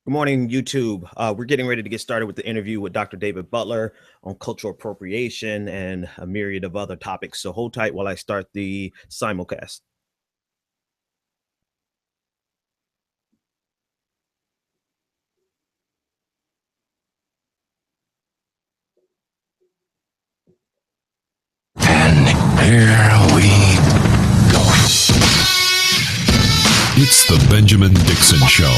Good morning, YouTube. We're getting ready to get started with the interview with Dr. David Butler on cultural appropriation and a myriad of other topics. So hold tight while I start the simulcast. And here we go. It's the Benjamin Dixon Show.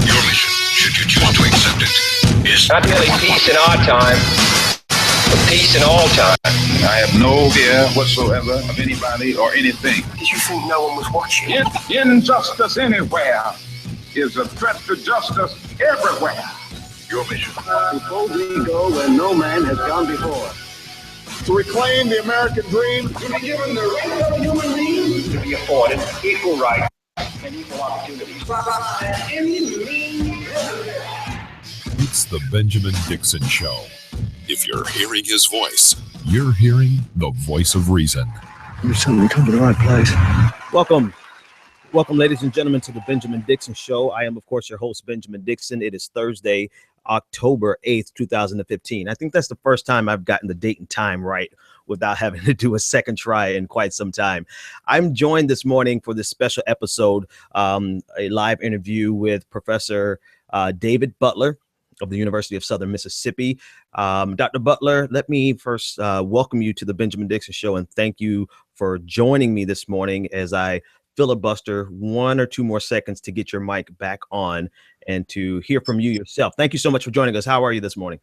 Your mission, should you choose to accept it, is not merely peace in our time, but peace in all time. I have no fear whatsoever of anybody or anything. Did you think no one was watching? Injustice anywhere is a threat to justice everywhere. your mission. Suppose we go where no man has gone before. To reclaim the American dream. To be given the right of a human being to be afforded equal rights and equal opportunities. It's the Benjamin Dixon Show. If you're hearing his voice, you're hearing the voice of reason. You've certainly come to the right place. Welcome, ladies and gentlemen, to the Benjamin Dixon Show. I am, of course, your host, Benjamin Dixon. It is Thursday, October 8th, 2015. I think that's the first time I've gotten the date and time right without having to do a second try in quite some time. I'm joined this morning for this special episode, a live interview with Professor David Butler of the University of Southern Mississippi. Dr. Butler, let me first welcome you to the Benjamin Dixon Show and thank you for joining me this morning as I filibuster 1 or 2 more seconds to get your mic back on and to hear from you yourself. Thank you so much for joining us. How are you this morning?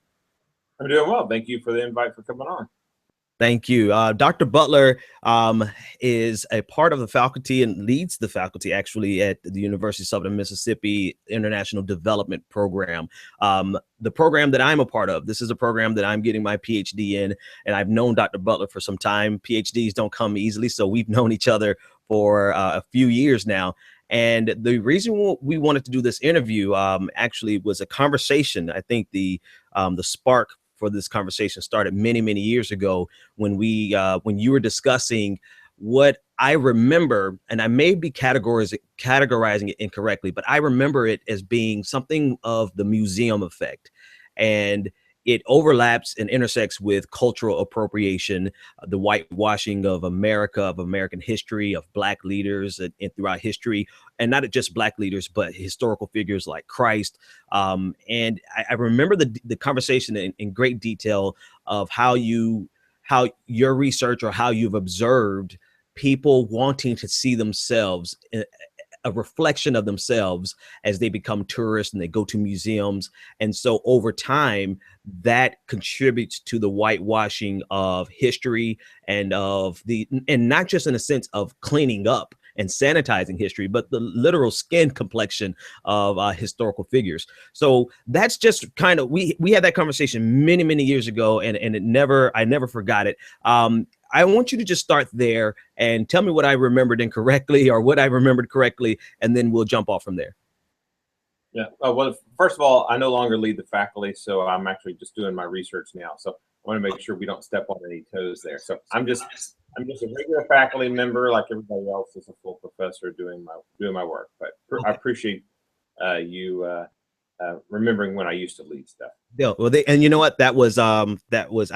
I'm doing well. Thank you for the invite for coming on. Thank you. Dr. Butler is a part of the faculty and leads the faculty actually at the University of Southern Mississippi International Development Program. The program that I'm a part of, this is a program that I'm getting my PhD in, and I've known Dr. Butler for some time. PhDs don't come easily, so we've known each other for a few years now. And the reason we wanted to do this interview actually was a conversation. I think the spark for this conversation started many years ago when you were discussing what I remember, and I may be categorizing it incorrectly, but I remember it as being something of the museum effect. And it overlaps and intersects with cultural appropriation, the whitewashing of America, of American history, of Black leaders and throughout history, and not just Black leaders, but historical figures like Christ. And I remember the conversation in great detail of how your research or how you've observed people wanting to see themselves, a reflection of themselves as they become tourists and they go to museums. And so over time, that contributes to the whitewashing of history and not just in a sense of cleaning up and sanitizing history, but the literal skin complexion of historical figures. So that's just kind of, we had that conversation many years ago, and I never forgot it. I want you to just start there and tell me what I remembered incorrectly or what I remembered correctly, and then we'll jump off from there. Yeah. Well, first of all, I no longer lead the faculty, so I'm actually just doing my research now. So I want to make sure we don't step on any toes there. So I'm just a regular faculty member, like everybody else is a full professor doing my work. But I appreciate you remembering when I used to lead stuff. Yeah, well, and you know what? That was I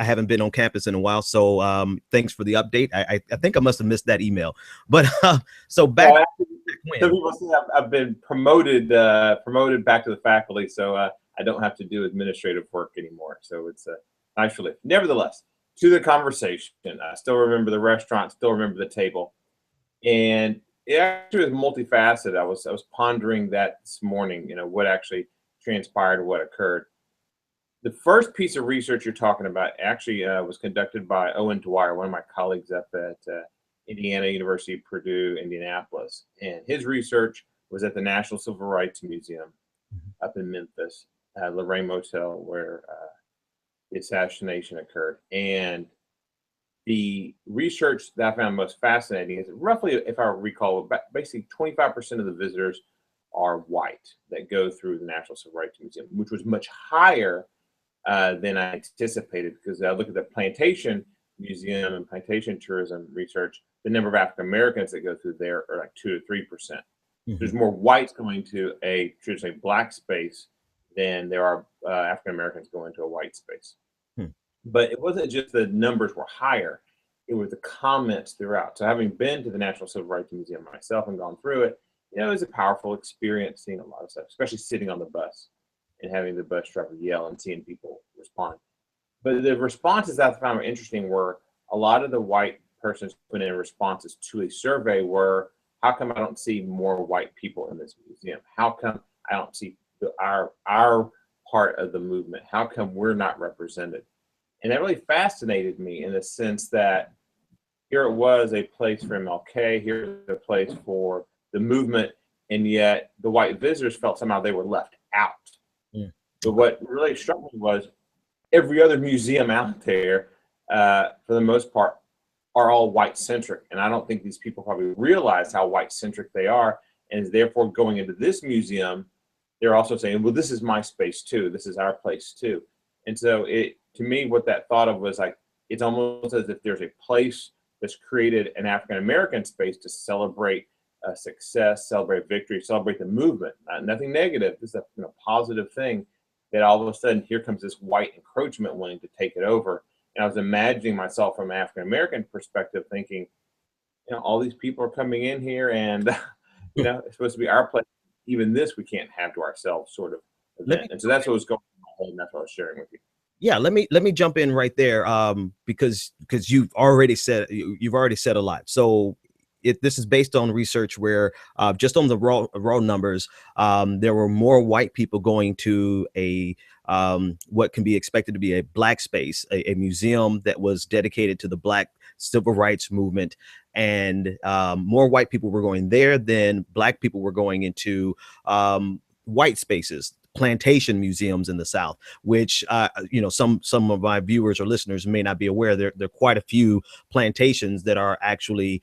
haven't been on campus in a while, so thanks for the update. I think I must have missed that email. But so back. Some people say I've been promoted back to the faculty, so I don't have to do administrative work anymore. So it's a nice relief. Nevertheless, to the conversation, I still remember the restaurant, still remember the table, and it actually was multifaceted. I was pondering that this morning. You know, what actually transpired, what occurred. The first piece of research you're talking about actually was conducted by Owen Dwyer, one of my colleagues up at Indiana University, Purdue, Indianapolis. And his research was at the National Civil Rights Museum up in Memphis, Lorraine Motel, where the assassination occurred. And the research that I found most fascinating is roughly, if I recall, basically 25% of the visitors are white that go through the National Civil Rights Museum, which was much higher than I anticipated, because I look at the Plantation museum and plantation tourism research, the number of African Americans that go through there are like 2 to 3%. There's more whites going to a traditionally black space than there are African Americans going to a white space. But it wasn't just the numbers were higher, it was the comments throughout. So having been to the National Civil Rights Museum myself and gone through it, it was a powerful experience seeing a lot of stuff, especially sitting on the bus and having the bus driver yell and seeing people respond. But the responses that I found interesting were a lot of the white persons put in responses to a survey were, how come I don't see more white people in this museum? How come I don't see our part of the movement? How come we're not represented? And that really fascinated me in the sense that here it was a place for MLK, here's a place for the movement, and yet the white visitors felt somehow they were left out. But what really struck me was every other museum out there, for the most part, are all white centric. And I don't think these people probably realize how white centric they are. And therefore going into this museum, they're also saying, well, this is my space too. This is our place too. And so to me, what that thought of was like, it's almost as if there's a place that's created an African-American space to celebrate success, celebrate victory, celebrate the movement. Nothing negative. This is a positive thing, that all of a sudden here comes this white encroachment wanting to take it over. And I was imagining myself from an African-American perspective thinking, all these people are coming in here and, it's supposed to be our place. Even this we can't have to ourselves sort of event. And so that's what was going on in my head, and that's what I was sharing with you. Yeah, let me jump in right there, because you've already said a lot. So this is based on research where just on the raw numbers, there were more white people going to a what can be expected to be a black space, a museum that was dedicated to the Black civil rights movement, and more white people were going there than black people were going into white spaces, plantation museums in the South, which some of my viewers or listeners may not be aware. There are quite a few plantations that are actually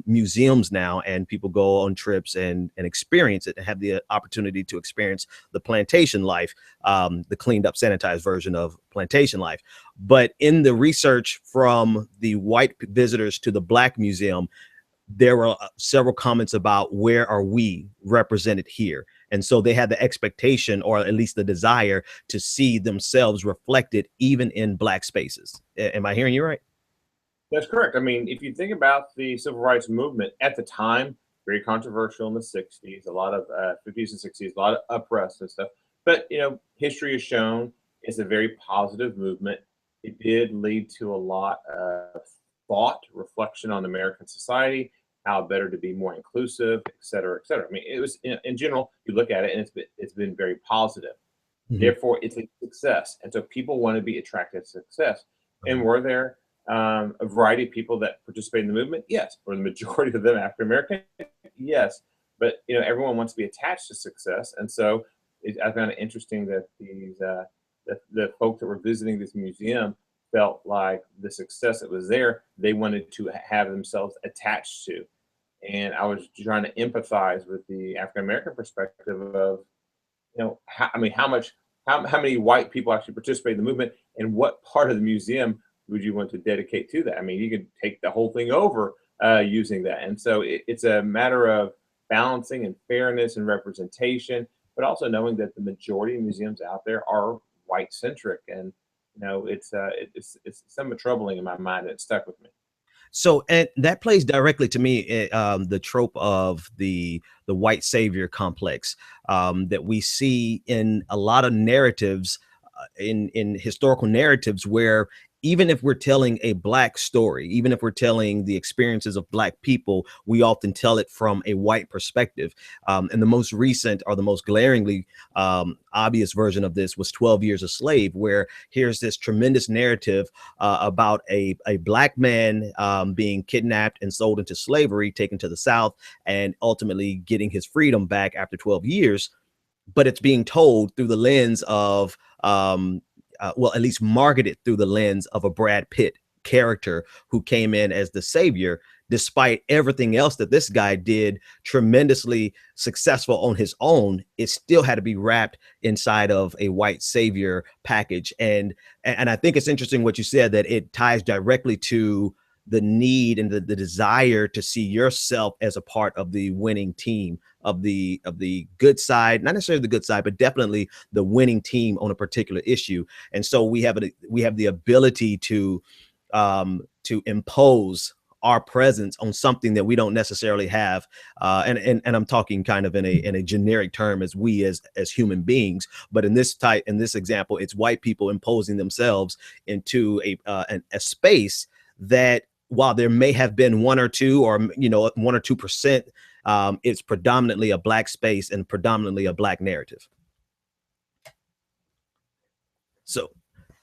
museums now, and people go on trips and experience it and have the opportunity to experience the plantation life, the cleaned up, sanitized version of plantation life. But in the research from the white visitors to the Black museum, there were several comments about where are we represented here. And so they had the expectation, or at least the desire, to see themselves reflected even in Black spaces. Am I hearing you right? That's correct. I mean, if you think about the civil rights movement at the time, very controversial in the 60s, a lot of 50s and 60s, a lot of uprest and stuff. But, history has shown it's a very positive movement. It did lead to a lot of thought, reflection on American society, how better to be more inclusive, et cetera, et cetera. I mean, it was in general, you look at it and it's been very positive. Therefore, it's a success. And so people want to be attracted to success. And were there a variety of people that participate in the movement? Yes. Were the majority of them African American? Yes. But everyone wants to be attached to success. And so I found it interesting that these the folks that were visiting this museum felt like the success that was there, they wanted to have themselves attached to. And I was trying to empathize with the African-American perspective of, how many white people actually participate in the movement, and what part of the museum would you want to dedicate to that? I mean, you could take the whole thing over using that. And so it's a matter of balancing and fairness and representation, but also knowing that the majority of museums out there are white centric. And it's somewhat troubling in my mind, and it stuck with me. So, and that plays directly to me, the trope of the white savior complex that we see in a lot of narratives, in historical narratives, where even if we're telling a Black story, even if we're telling the experiences of Black people, we often tell it from a white perspective. And the most recent, or the most glaringly obvious version of this, was 12 Years a Slave, where here's this tremendous narrative about a Black man being kidnapped and sold into slavery, taken to the South, and ultimately getting his freedom back after 12 years. But it's being told through the lens of, well, at least marketed through the lens of a Brad Pitt character who came in as the savior, despite everything else that this guy did tremendously successful on his own. It still had to be wrapped inside of a white savior package. And I think it's interesting what you said, that it ties directly to the need and the desire to see yourself as a part of the winning team, of the good side, not necessarily the good side, but definitely the winning team on a particular issue. And so we have the ability to impose our presence on something that we don't necessarily have, and I'm talking kind of in a generic term, as we as human beings. But in this example, it's white people imposing themselves into a space that, while there may have been 1 or 2 or 1 or 2%, it's predominantly a black space and predominantly a black narrative. So,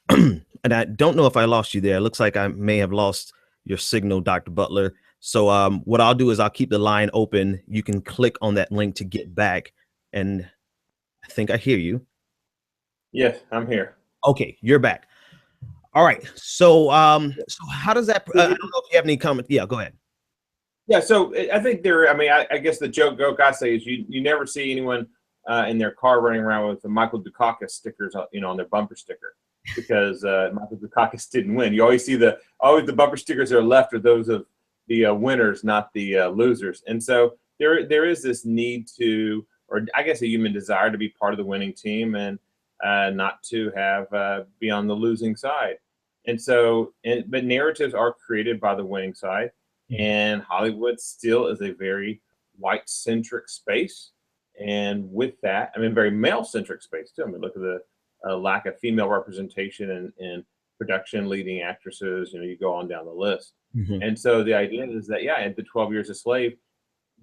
and I don't know if I lost you there. It looks like I may have lost your signal, Dr. Butler. So what I'll do is I'll keep the line open. You can click on that link to get back. And I think I hear you. Yes, I'm here. Okay, you're back. All right. So so how does that, I don't know if you have any comment. Yeah, go ahead. Yeah, so I think I guess the joke I say is you never see anyone in their car running around with the Michael Dukakis stickers, on their bumper sticker, because Michael Dukakis didn't win. You always see the bumper stickers that are left are those of the winners, not the losers. And so there is this need to, or I guess a human desire to be part of the winning team and not to have be on the losing side. And so, but narratives are created by the winning side, and Hollywood still is a very white-centric space. And with that, very male-centric space too. Look at the lack of female representation in production, leading actresses. You go on down the list. Mm-hmm. And so the idea is that, the 12 Years a Slave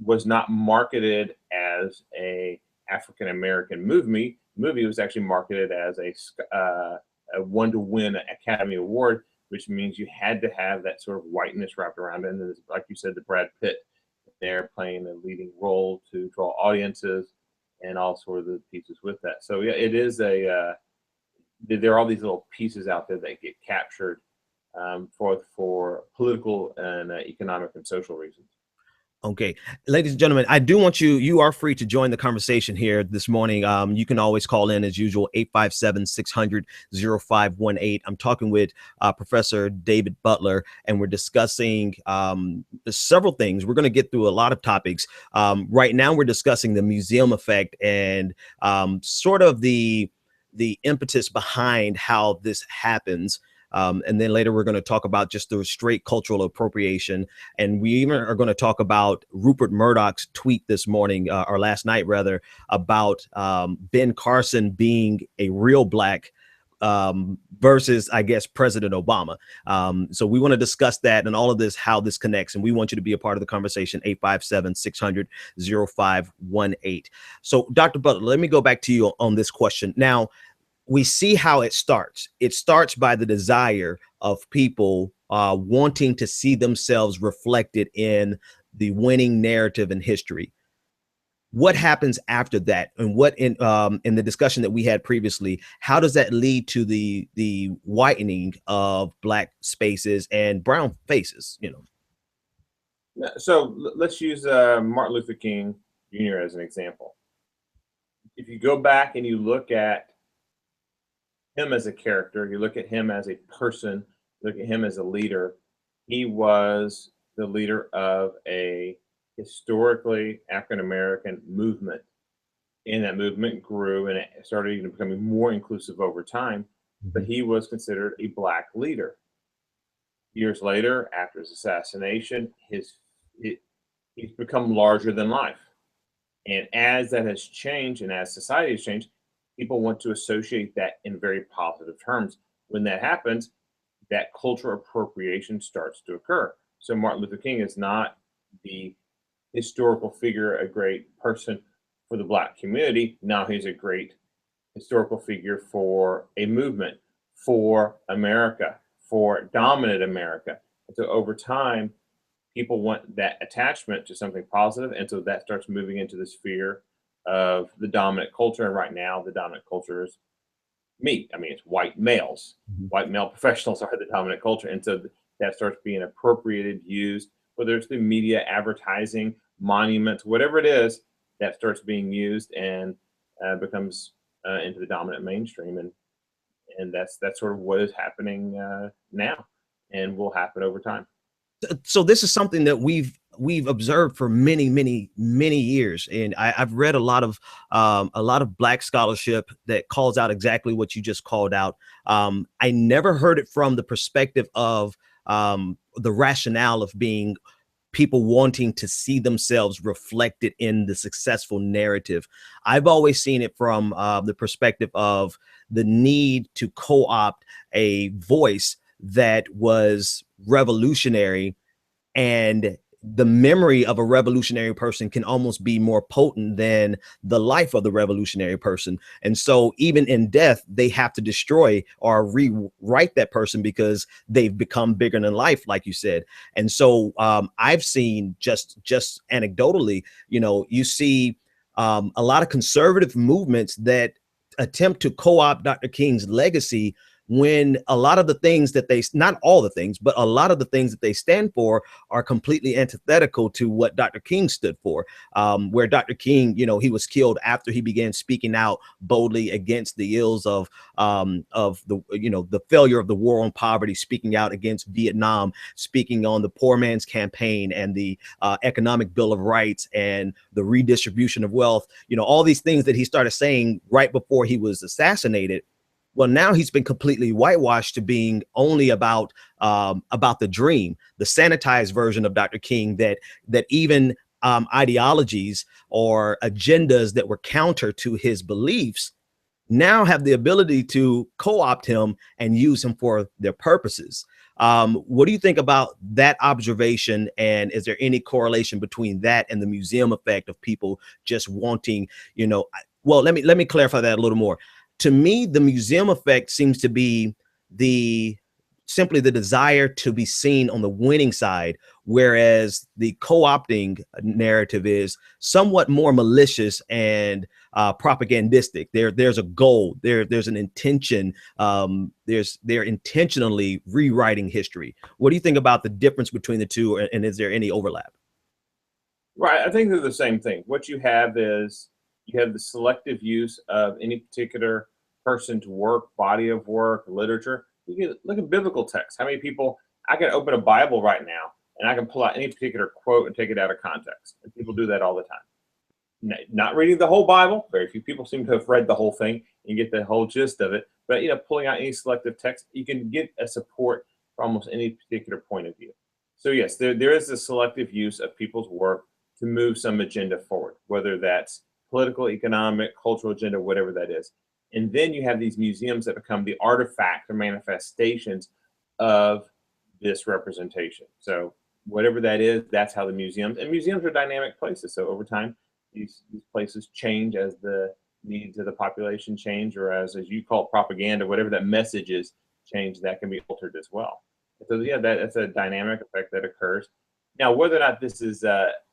was not marketed as a African-American movie. It was actually marketed as a one to win an Academy Award, which means you had to have that sort of whiteness wrapped around it. And like you said, the Brad Pitt there playing a leading role to draw audiences and all sorts of the pieces with that. So it is there are all these little pieces out there that get captured for political and economic and social reasons. Okay, ladies and gentlemen, I do want you are free to join the conversation here this morning. You can always call in as usual, 857-600-0518. I'm talking with Professor David Butler, and we're discussing several things. We're going to get through a lot of topics. Right now, we're discussing the museum effect and sort of the impetus behind how this happens. And then later we're going to talk about just the straight cultural appropriation. And we even are going to talk about Rupert Murdoc's tweet this morning, or last night rather, about Ben Carson being a real black versus, I guess, President Obama. So we want to discuss that and all of this, how this connects. And we want you to be a part of the conversation, 857-600-0518. So Dr. Butler, let me go back to you on this question. Now, we see how it starts. It starts by the desire of people wanting to see themselves reflected in the winning narrative in history. What happens after that, and what in the discussion that we had previously, how does that lead to the whitening of black spaces and brown faces? So let's use Martin Luther King Jr. as an example. If you go back and you look at him as a character, you look at him as a person, look at him as a leader, he was the leader of a historically African-American movement. And that movement grew and it started even becoming more inclusive over time, but he was considered a black leader. Years later, after his assassination, he's become larger than life. And as that has changed and as society has changed, people want to associate that in very positive terms. When that happens, that cultural appropriation starts to occur. So Martin Luther King is not the historical figure, a great person for the black community. Now he's a great historical figure for a movement, for America, for dominant America. And so over time, people want that attachment to something positive, and so that starts moving into the sphere of the dominant culture. And right now, the dominant culture is me. It's white males. Mm-hmm. White male professionals are the dominant culture. And so that starts being appropriated, used, whether it's through media, advertising, monuments, whatever it is, that starts being used and becomes into the dominant mainstream. And that's sort of what is happening now and will happen over time. So this is something that we've observed for many years, and I've read a lot of Black scholarship that calls out exactly what you just called out. I never heard it from the perspective of the rationale of being people wanting to see themselves reflected in the successful narrative. I've always seen it from the perspective of the need to co-opt a voice that was revolutionary, and the memory of a revolutionary person can almost be more potent than the life of the revolutionary person. And so even in death, they have to destroy or rewrite that person because they've become bigger than life, like you said. And so I've seen just anecdotally, you see a lot of conservative movements that attempt to co-opt Dr. King's legacy, when a lot of the things that not all the things, but a lot of the things that they stand for are completely antithetical to what Dr. King stood for. Where Dr. King, he was killed after he began speaking out boldly against the ills of the failure of the war on poverty, speaking out against Vietnam, speaking on the poor man's campaign and the economic bill of rights and the redistribution of wealth, all these things that he started saying right before he was assassinated. Well, now he's been completely whitewashed to being only about the dream, the sanitized version of Dr. King, that even ideologies or agendas that were counter to his beliefs now have the ability to co-opt him and use him for their purposes. What do you think about that observation? And is there any correlation between that and the museum effect of people just wanting, well, let me clarify that a little more. To me, the museum effect seems to be simply the desire to be seen on the winning side, whereas the co-opting narrative is somewhat more malicious and propagandistic. There's a goal, there's an intention, they're intentionally rewriting history. What do you think about the difference between the two, and is there any overlap? Right, I think they're the same thing. What you have is you have the selective use of any particular person's work, body of work, literature. You can look at biblical texts. How many people, I can open a Bible right now and I can pull out any particular quote and take it out of context. And people do that all the time. Not reading the whole Bible. Very few people seem to have read the whole thing and get the whole gist of it. But pulling out any selective text, you can get a support for almost any particular point of view. So yes, there is a selective use of people's work to move some agenda forward, whether that's political, economic, cultural agenda, whatever that is. And then you have these museums that become the artifact or manifestations of this representation. So whatever that is, that's how the museums are dynamic places. So over time, these places change as the needs of the population change, or as you call it, propaganda, whatever that message is, change, that can be altered as well. So yeah, that's a dynamic effect that occurs. Now, whether or not this is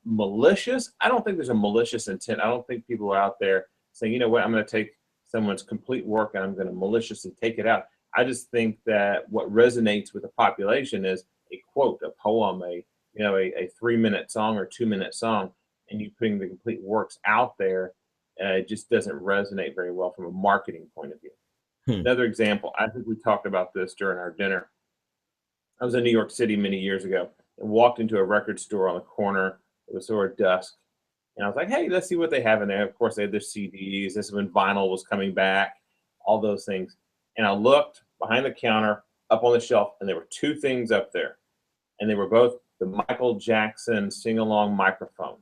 malicious, I don't think there's a malicious intent. I don't think people are out there saying, you know what, I'm going to take someone's complete work and I'm going to maliciously take it out. I just think that what resonates with the population is a quote, a poem, a 3-minute song or 2-minute song, and you putting the complete works out there, it just doesn't resonate very well from a marketing point of view. Another example, I think we talked about this during our dinner. I was in New York City many years ago and walked into a record store on the corner. It was sort of dusk. And I was like, hey, let's see what they have in there. Of course, they had their CDs. This is when vinyl was coming back, all those things. And I looked behind the counter up on the shelf, and there were 2 things up there. And they were both the Michael Jackson sing-along microphone,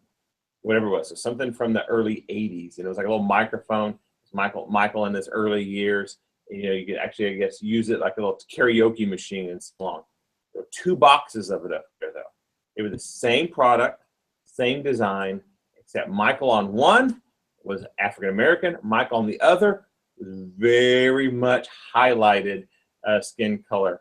whatever it was. So something from the early 80s. And it was like a little microphone. It was Michael in his early years. And, you could actually, I guess, use it like a little karaoke machine and so on. There were 2 boxes of it up there, though. They were the same product, same design, except Michael on one was African American. Michael on the other was very much highlighted skin color.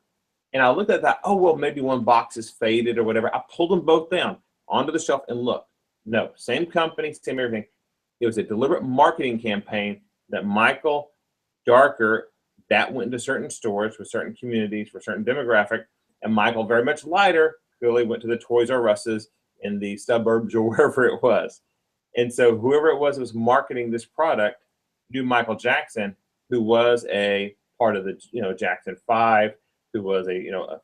And I looked at that, oh, well, maybe one box is faded or whatever. I pulled them both down onto the shelf and looked. No, same company, same everything. It was a deliberate marketing campaign that Michael, darker, that went into certain stores for certain communities, for certain demographic, And Michael, very much lighter, clearly went to the Toys R Us's in the suburbs or wherever it was. And so whoever it was marketing this product knew Michael Jackson, who was a part of the, Jackson 5, who was a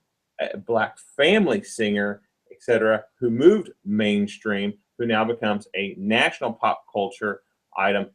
Black family singer, etc., who moved mainstream, who now becomes a national pop culture item.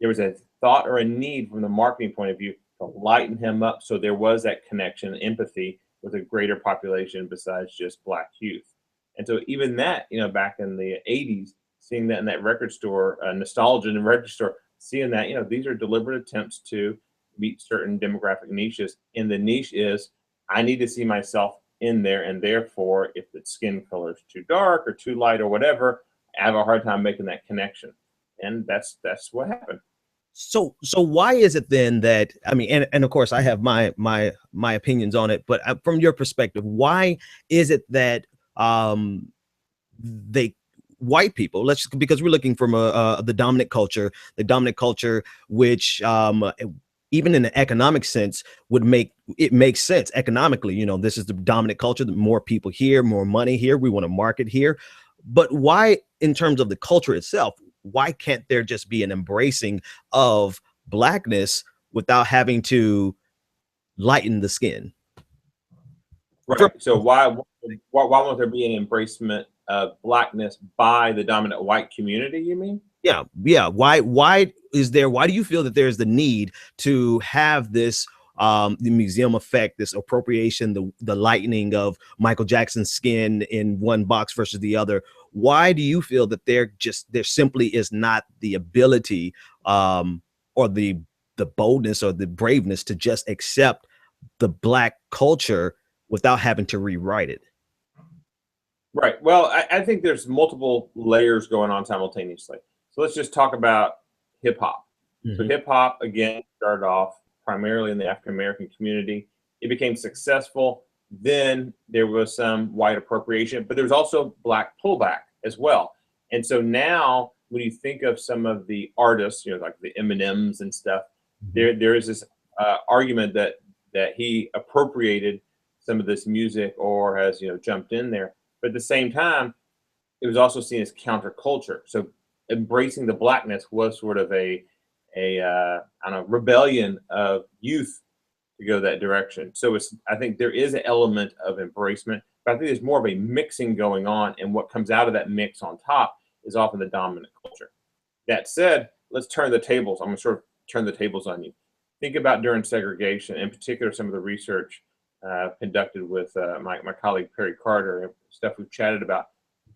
There was a thought or a need from the marketing point of view to lighten him up, so there was that connection, empathy with a greater population besides just Black youth. And so even that, back in the 80s, seeing that in that record store, nostalgia in the record store, seeing that, these are deliberate attempts to meet certain demographic niches. And the niche is, I need to see myself in there. And therefore, if the skin color is too dark or too light or whatever, I have a hard time making that connection. And that's what happened. So why is it then that, I mean, and of course I have my opinions on it, but from your perspective, why is it that white people, because we're looking from the dominant culture, which even in an economic sense makes sense economically. This is the dominant culture, the more people here, more money here, we want to market here. But why, in terms of the culture itself, why can't there just be an embracing of Blackness without having to lighten the skin? Right. So why won't there be an embracement of Blackness by the dominant white community, you mean? Yeah. Why do you feel that there's the need to have this the museum effect, this appropriation, the lightening of Michael Jackson's skin in one box versus the other? Why do you feel that there simply is not the ability or the boldness or the braveness to just accept the Black culture without having to rewrite it? Right. Well, I think there's multiple layers going on simultaneously. So let's just talk about hip hop. Mm-hmm. So hip hop, again, started off primarily in the African American community. It became successful. Then there was some white appropriation, but there was also Black pullback as well. And so now when you think of some of the artists, like the Eminems and stuff, mm-hmm. there is this argument that he appropriated some of this music or has, jumped in there. But at the same time, it was also seen as counterculture. So embracing the Blackness was sort of a rebellion of youth to go that direction. So I think there is an element of embracement, but I think there's more of a mixing going on, and what comes out of that mix on top is often the dominant culture. That said, let's turn the tables. I'm going to sort of turn the tables on you. Think about during segregation, in particular, some of the research conducted with my colleague Perry Carter and stuff we've chatted about.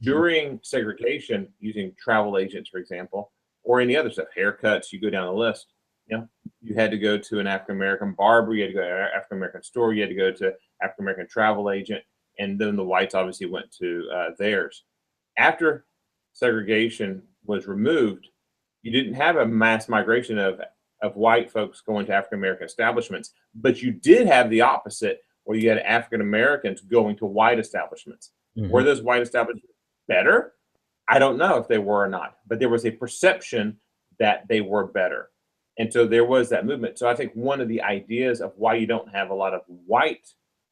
During segregation, using travel agents, for example, or any other stuff, haircuts, you go down the list. You had to go to an African-American barber, you had to go to an African-American store, you had to go to African-American travel agent, and then the whites obviously went to theirs. After segregation was removed, you didn't have a mass migration of white folks going to African-American establishments, but you did have the opposite, where you had African-Americans going to white establishments. Mm-hmm. Were those white establishments better? I don't know if they were or not, but there was a perception that they were better. And so there was that movement. So I think one of the ideas of why you don't have a lot of white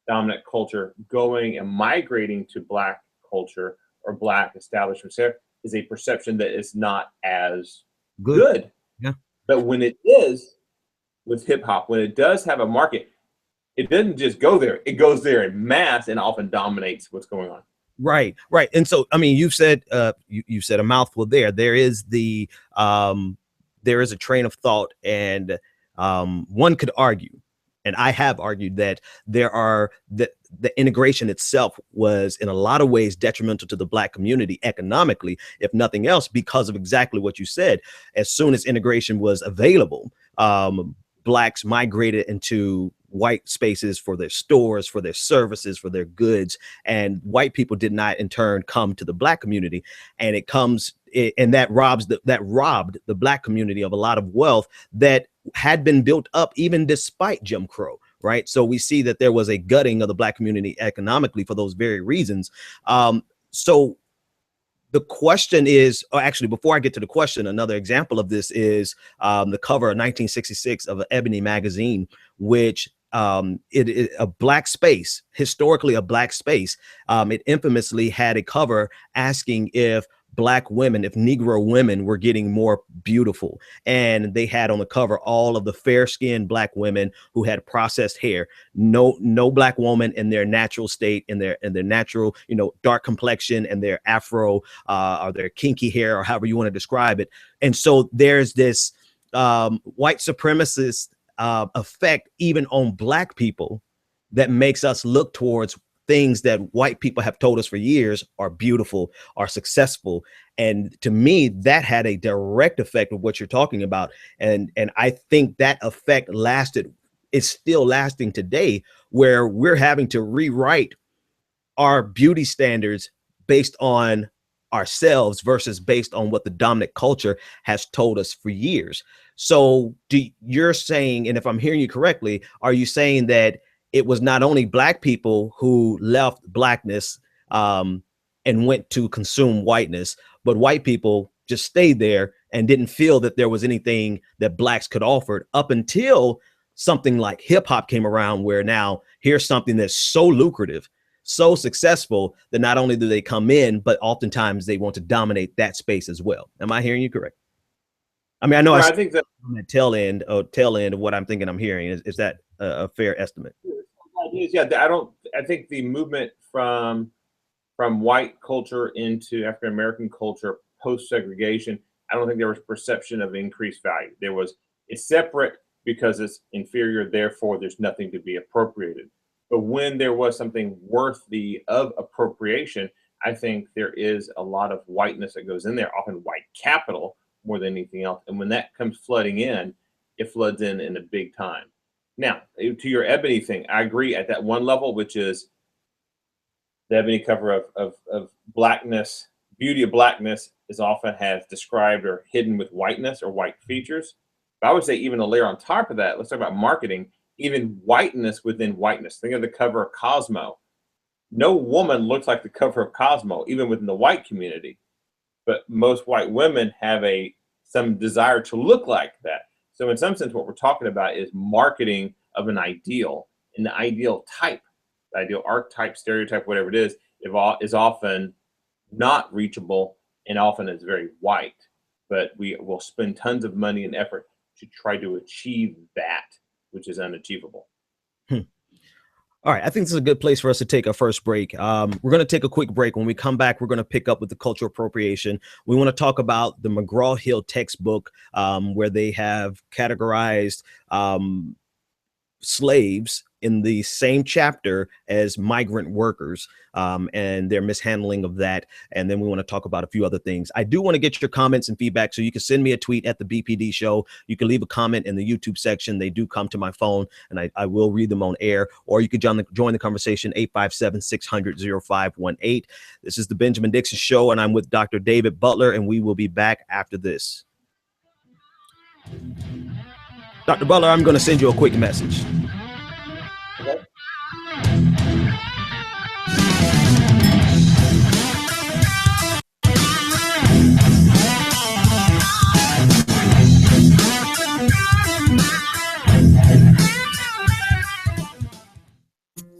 dominant culture going and migrating to Black culture or Black establishments there is a perception that is not as good. Yeah. But when it is with hip hop, when it does have a market, it doesn't just go there. It goes there in mass and often dominates what's going on. Right. And so, I mean, you've said you said a mouthful there. There is a train of thought, and one could argue, and I have argued, that the integration itself was in a lot of ways detrimental to the Black community economically, if nothing else, because of exactly what you said. As soon as integration was available, Blacks migrated into white spaces for their stores, for their services, for their goods, and white people did not in turn come to the Black community, and that robbed the Black community of a lot of wealth that had been built up even despite Jim Crow. Right. So we see that there was a gutting of the Black community economically for those very reasons. So the question is, or actually, before I get to the question, another example of this is the cover of 1966 of Ebony magazine, which a black space, historically a black space. It infamously had a cover asking if black women, if Negro women were getting more beautiful. And they had on the cover all of the fair-skinned black women who had processed hair. No black woman in their natural state, in their natural, dark complexion and their afro or their kinky hair, or however you want to describe it. And so there's this white supremacist effect even on black people that makes us look towards things that white people have told us for years are beautiful, are successful. And to me, that had a direct effect of what you're talking about. And I think that effect is still lasting today, where we're having to rewrite our beauty standards based on ourselves versus based on what the dominant culture has told us for years. So you're saying, and if I'm hearing you correctly, are you saying that it was not only black people who left blackness and went to consume whiteness, but white people just stayed there and didn't feel that there was anything that blacks could offer up until something like hip hop came around, where now here's something that's so lucrative, so successful, that not only do they come in, but oftentimes they want to dominate that space as well. Am I hearing you correct? I mean, I know I think that the tail end of what I'm thinking I'm hearing. Is that a fair estimate? Yeah, I think the movement from white culture into African American culture post segregation, I don't think there was perception of increased value. It's separate because it's inferior, therefore there's nothing to be appropriated. But when there was something worthy of appropriation, I think there is a lot of whiteness that goes in there, often white capital more than anything else. And when that comes flooding in, it floods in a big time. Now, to your ebony thing, I agree at that one level, which is the ebony cover of blackness. Beauty of blackness is often has described or hidden with whiteness or white features. But I would say even a layer on top of that, let's talk about marketing, even whiteness within whiteness. Think of the cover of Cosmo. No woman looks like the cover of Cosmo, even within the white community. But most white women have some desire to look like that. So in some sense, what we're talking about is marketing of an ideal, and the ideal type, the ideal archetype, stereotype, whatever it is often not reachable and often is very white. But we will spend tons of money and effort to try to achieve that, which is unachievable. All right, I think this is a good place for us to take our first break. We're going to take a quick break. When we come back, we're going to pick up with the cultural appropriation. We want to talk about the McGraw Hill textbook, where they have categorized slaves in the same chapter as migrant workers, and their mishandling of that. And then we want to talk about a few other things. I do want to get your comments and feedback, so you can send me a tweet at the BPD show. You can leave a comment in the YouTube section. They do come to my phone, and I will read them on air, or you can join the conversation, 857-600-0518. This is the Benjamin Dixon Show, and I'm with Dr. David Butler, and we will be back after this. Dr. Butler, I'm going to send you a quick message. Okay.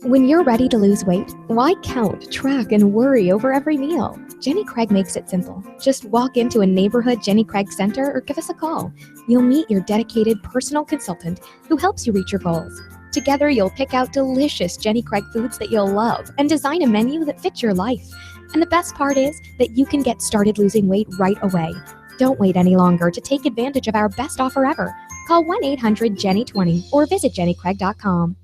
When you're ready to lose weight, why count, track, and worry over every meal? Jenny Craig makes it simple. Just walk into a neighborhood Jenny Craig center or give us a call. You'll meet your dedicated personal consultant who helps you reach your goals. Together, you'll pick out delicious Jenny Craig foods that you'll love and design a menu that fits your life. And the best part is that you can get started losing weight right away. Don't wait any longer to take advantage of our best offer ever. Call 1-800-JENNY20 or visit jennycraig.com.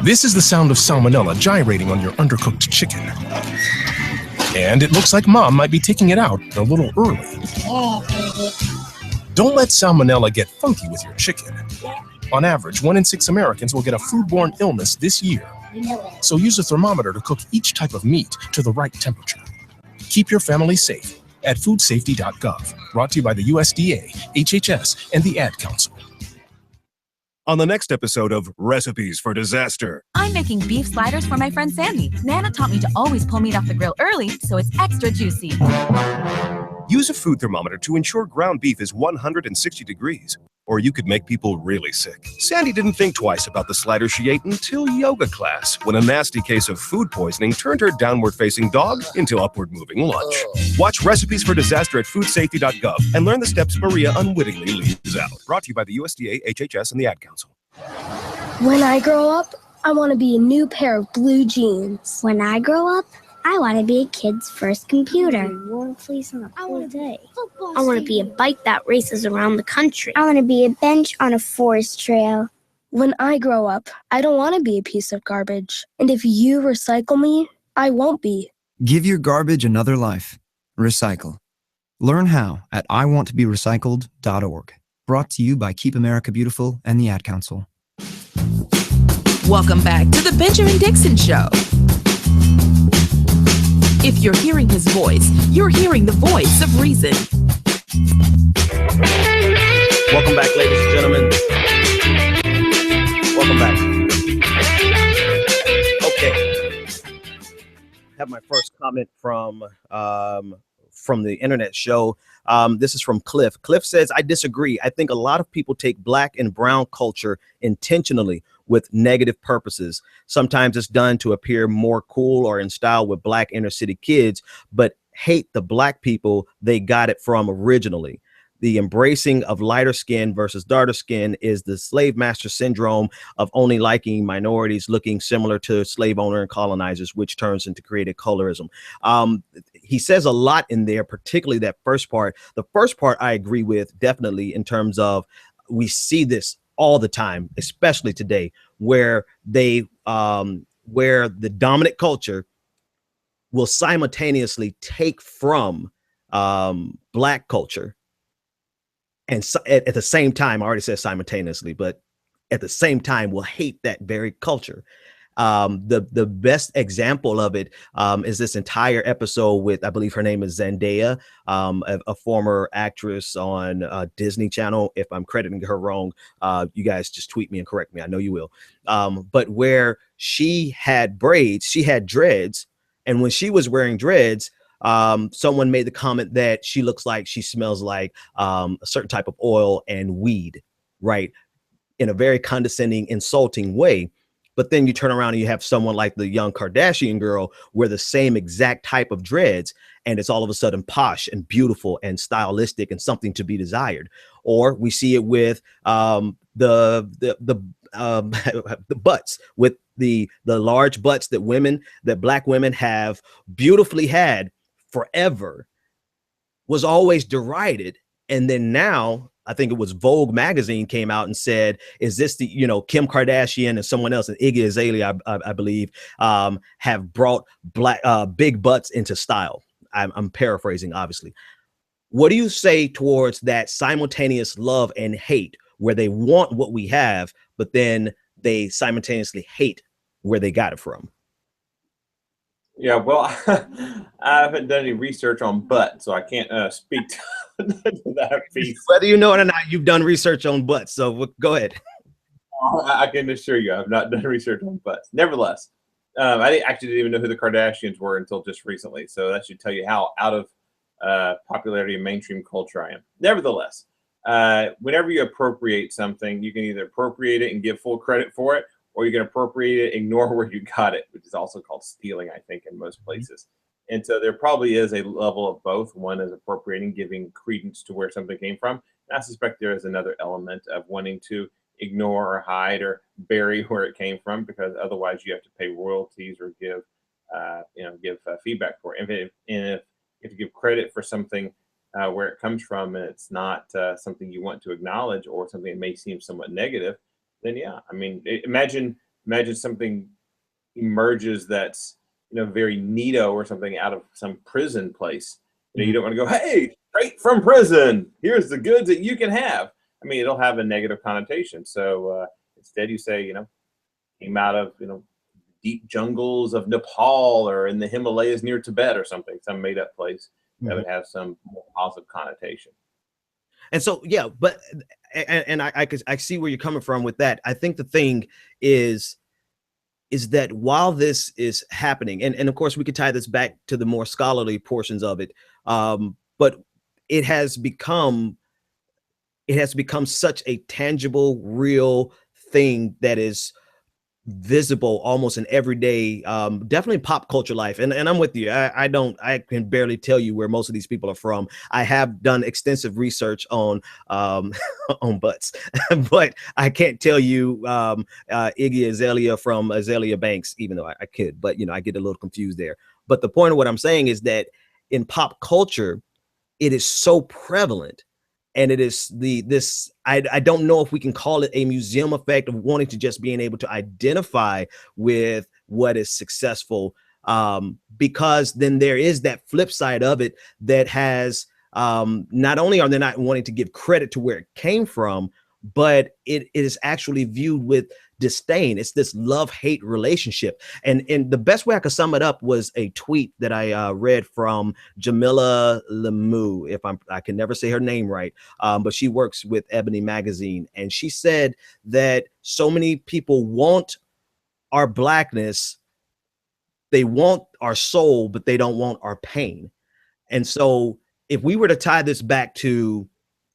This is the sound of salmonella gyrating on your undercooked chicken. And it looks like Mom might be taking it out a little early. Don't let salmonella get funky with your chicken. On average, 1 in 6 Americans will get a foodborne illness this year. So use a thermometer to cook each type of meat to the right temperature. Keep your family safe at foodsafety.gov. Brought to you by the USDA, HHS, and the Ad Council. On the next episode of Recipes for Disaster. I'm making beef sliders for my friend Sandy. Nana taught me to always pull meat off the grill early so it's extra juicy. Use a food thermometer to ensure ground beef is 160 degrees. or you could make people really sick. Sandy didn't think twice about the sliders she ate until yoga class, when a nasty case of food poisoning turned her downward-facing dog into upward-moving lunch. Watch Recipes for Disaster at foodsafety.gov and learn the steps Maria unwittingly leaves out. Brought to you by the USDA, HHS, and the Ad Council. When I grow up, I want to be a new pair of blue jeans. When I grow up, I want to be a kid's first computer. I want to be a bike that races around the country. I want to be a bench on a forest trail. When I grow up, I don't want to be a piece of garbage. And if you recycle me, I won't be. Give your garbage another life. Recycle. Learn how at iwanttoberecycled.org. Brought to you by Keep America Beautiful and the Ad Council. Welcome back to the Benjamin Dixon Show. If you're hearing his voice, you're hearing the voice of reason. Welcome back, ladies and gentlemen. Welcome back. Okay. Have my first comment from the internet show. This is from Cliff. Cliff says, I disagree. I think a lot of people take black and brown culture intentionally with negative purposes. Sometimes it's done to appear more cool or in style with black inner city kids, but hate the black people they got it from originally. The embracing of lighter skin versus darker skin is the slave master syndrome of only liking minorities looking similar to slave owner and colonizers, which turns into creative colorism. He says a lot in there, particularly that first part. The first part I agree with definitely in terms of we see this all the time, especially today, where where the dominant culture will simultaneously take from black culture. And so, at the same time, I already said simultaneously, but at the same time, will hate that very culture. The best example of it is this entire episode with, I believe her name is Zendaya, a former actress on Disney Channel. If I'm crediting her wrong, you guys just tweet me and correct me. I know you will. But where she had braids, she had dreads. And when she was wearing dreads, someone made the comment that she looks like she smells like a certain type of oil and weed, right? In a very condescending, insulting way. But then you turn around and you have someone like the young Kardashian girl wear the same exact type of dreads, and it's all of a sudden posh and beautiful and stylistic and something to be desired. Or we see it with the butts, with the large butts that black women have beautifully had forever, was always derided. And then now, I think it was Vogue magazine came out and said, is this the, Kim Kardashian and someone else, and Iggy Azalea, I believe, have brought big butts into style. I'm paraphrasing, obviously. What do you say towards that simultaneous love and hate, where they want what we have, but then they simultaneously hate where they got it from? Yeah, well, I haven't done any research on butt, so I can't speak to that piece. Whether you know it or not, you've done research on butts, so go ahead. I can assure you I've not done research on butts. Nevertheless, I actually didn't even know who the Kardashians were until just recently, so that should tell you how out of popularity and mainstream culture I am. Nevertheless, whenever you appropriate something, you can either appropriate it and give full credit for it, or you can appropriate it, ignore where you got it, which is also called stealing, I think, in most places. And so there probably is a level of both. One is appropriating, giving credence to where something came from. And I suspect there is another element of wanting to ignore or hide or bury where it came from, because otherwise you have to pay royalties or give feedback for it. If you give credit for something where it comes from, and it's not something you want to acknowledge, or something that may seem somewhat negative, then yeah, I mean, imagine something emerges that's very neato or something out of some prison place. You don't want to go, hey, straight from prison, here's the goods that you can have. I mean, it'll have a negative connotation. So instead, you say, came out of deep jungles of Nepal or in the Himalayas near Tibet or something, some made up place that would have some more positive connotation. And so, yeah, but I see where you're coming from with that. I think the thing is that while this is happening, and of course we could tie this back to the more scholarly portions of it, but it has become it has become such a tangible, real thing that is visible almost in everyday, definitely pop culture life. And I'm with you. I can barely tell you where most of these people are from. I have done extensive research on on butts, but I can't tell you Iggy Azalea from Azalea Banks, even though I could, but I get a little confused there. But the point of what I'm saying is that in pop culture, it is so prevalent, and it is I don't know if we can call it a museum effect of wanting to just being able to identify with what is successful, because then there is that flip side of it that has, not only are they not wanting to give credit to where it came from, but it is actually viewed with disdain. It's this love-hate relationship. And the best way I could sum it up was a tweet that I read from Jamila Lemieux, I can never say her name right, but she works with Ebony Magazine. And she said that so many people want our blackness, they want our soul, but they don't want our pain. And so if we were to tie this back to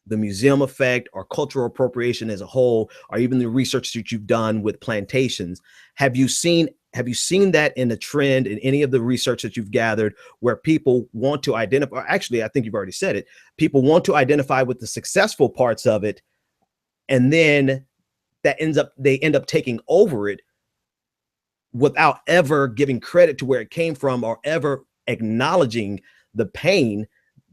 the museum effect or cultural appropriation as a whole, or even the research that you've done with plantations, have you seen that in the trend in any of the research that you've gathered, where people want to identify, actually, I think you've already said it, people want to identify with the successful parts of it, and then they end up taking over it without ever giving credit to where it came from or ever acknowledging the pain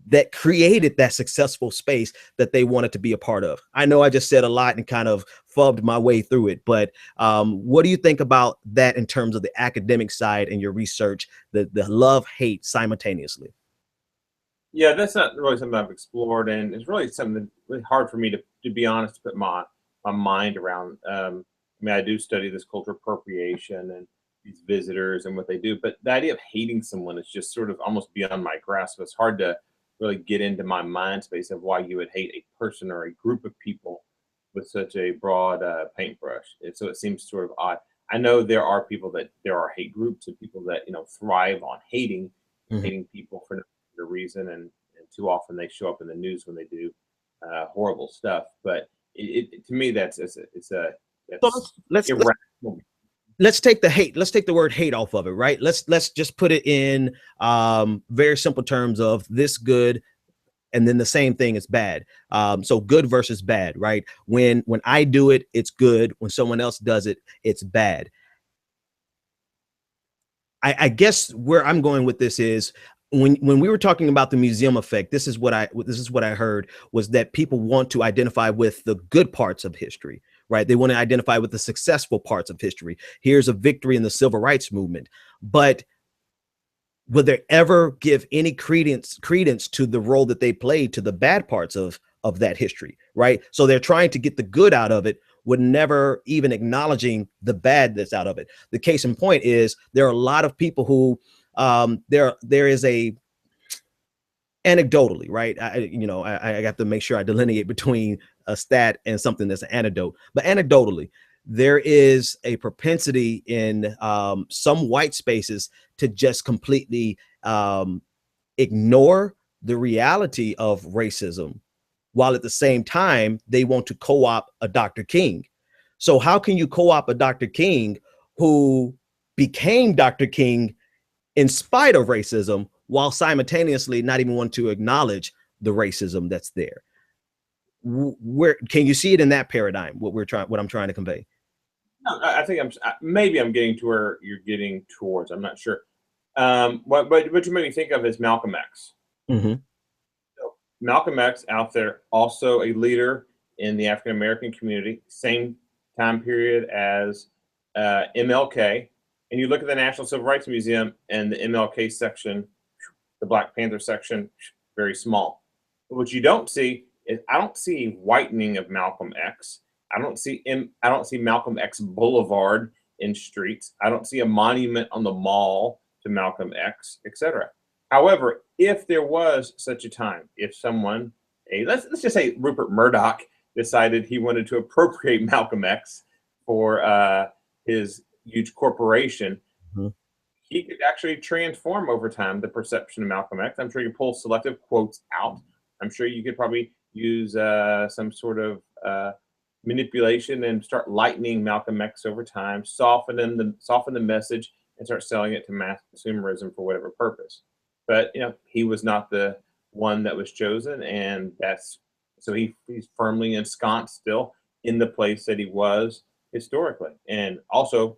that created that successful space that they wanted to be a part of? I know I just said a lot and kind of fubbed my way through it, but what do you think about that in terms of the academic side and your research, the love-hate simultaneously? Yeah, that's not really something I've explored, and it's really something that's really hard for me to be honest, to put my mind around. I mean, I do study this cultural appropriation and these visitors and what they do, but the idea of hating someone is just sort of almost beyond my grasp. It's hard to really get into my mind space of why you would hate a person or a group of people with such a broad paintbrush. And so it seems sort of odd. I know there are hate groups and people that thrive on hating people for no particular reason, and too often they show up in the news when they do horrible stuff. But to me, that's irrational. Let's take the word hate off of it, right? Let's just put it in very simple terms of this good, and then the same thing is bad. So good versus bad, right? When I do it, it's good. When someone else does it, it's bad. I guess where I'm going with this is when we were talking about the museum effect, this is what I heard, was that people want to identify with the good parts of history, right? They want to identify with the successful parts of history. Here's a victory in the civil rights movement. But will they ever give any credence to the role that they played to the bad parts of that history, right? So they're trying to get the good out of it, with never even acknowledging the bad that's out of it. The case in point is there are a lot of people who there is a, anecdotally, right? I have to make sure I delineate between a stat and something that's an anecdote. But anecdotally, there is a propensity in some white spaces to just completely ignore the reality of racism, while at the same time they want to co-opt a Dr. King. So how can you co-opt a Dr. King who became Dr. King in spite of racism, while simultaneously not even want to acknowledge the racism that's there? Where can you see it in that paradigm? What I'm trying to convey? No, I think I'm getting to where you're getting towards. I'm not sure. What you made me think of is Malcolm X. Mm-hmm. Malcolm X out there, also a leader in the African American community, same time period as MLK. And you look at the National Civil Rights Museum and the MLK section, the Black Panther section, very small. But what you don't see is, I don't see a whitening of Malcolm X. I don't see Malcolm X Boulevard in streets. I don't see a monument on the mall to Malcolm X, etc. However, if there was such a time, if someone, let's just say Rupert Murdoch, decided he wanted to appropriate Malcolm X for his huge corporation, he could actually transform over time the perception of Malcolm X. I'm sure you pull selective quotes out. I'm sure you could probably some sort of manipulation and start lightening Malcolm X over time, soften the message, and start selling it to mass consumerism for whatever purpose. But he was not the one that was chosen, and so he's firmly ensconced still in the place that he was historically. And also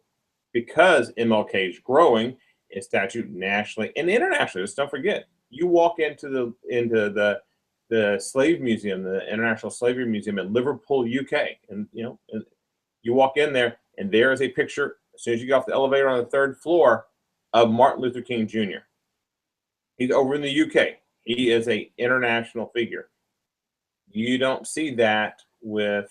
because MLK is growing in stature nationally and internationally. Just don't forget, you walk into the slave museum, the International Slavery Museum in Liverpool, UK, and you walk in there, and there is a picture as soon as you get off the elevator on the 3rd floor of Martin Luther King Jr. He's over in the UK. He is an international figure. You don't see that with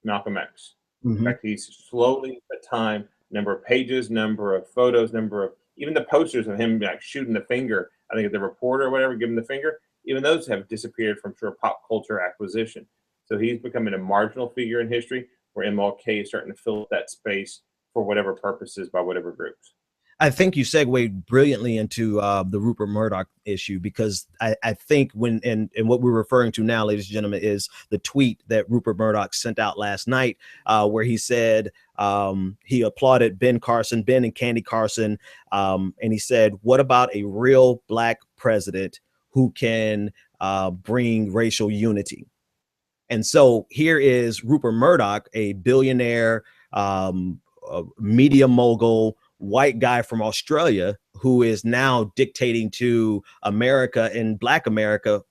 Malcolm X. In fact, he's slowly, at time, number of pages, number of photos, number of even the posters of him like shooting the finger. I think the reporter or whatever, give him the finger. Even those have disappeared from pop culture acquisition. So he's becoming a marginal figure in history, where MLK is starting to fill that space for whatever purposes by whatever groups. I think you segued brilliantly into the Rupert Murdoch issue, because I think and what we're referring to now, ladies and gentlemen, is the tweet that Rupert Murdoch sent out last night, where he said he applauded Ben and Candy Carson, and he said, "What about a real Black president who can bring racial unity?" And so here is Rupert Murdoch, a billionaire, a media mogul, white guy from Australia, who is now dictating to America and Black America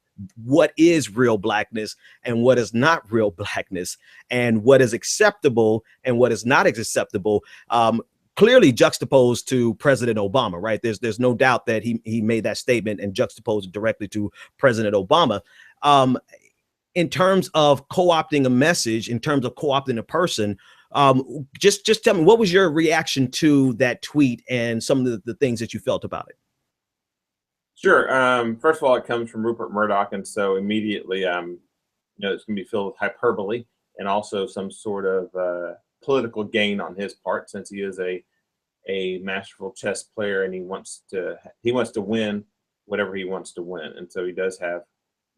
what is real Blackness and what is not real Blackness, and what is acceptable and what is not acceptable. Clearly juxtaposed to President Obama, right? There's no doubt that he made that statement and juxtaposed it directly to President Obama. In terms of co-opting a message, in terms of co-opting a person, just tell me, what was your reaction to that tweet and some of the things that you felt about it? Sure. First of all, it comes from Rupert Murdoch, and so immediately, it's going to be filled with hyperbole and also some sort of political gain on his part, since he is a masterful chess player and he wants to win whatever he wants to win, and so he does have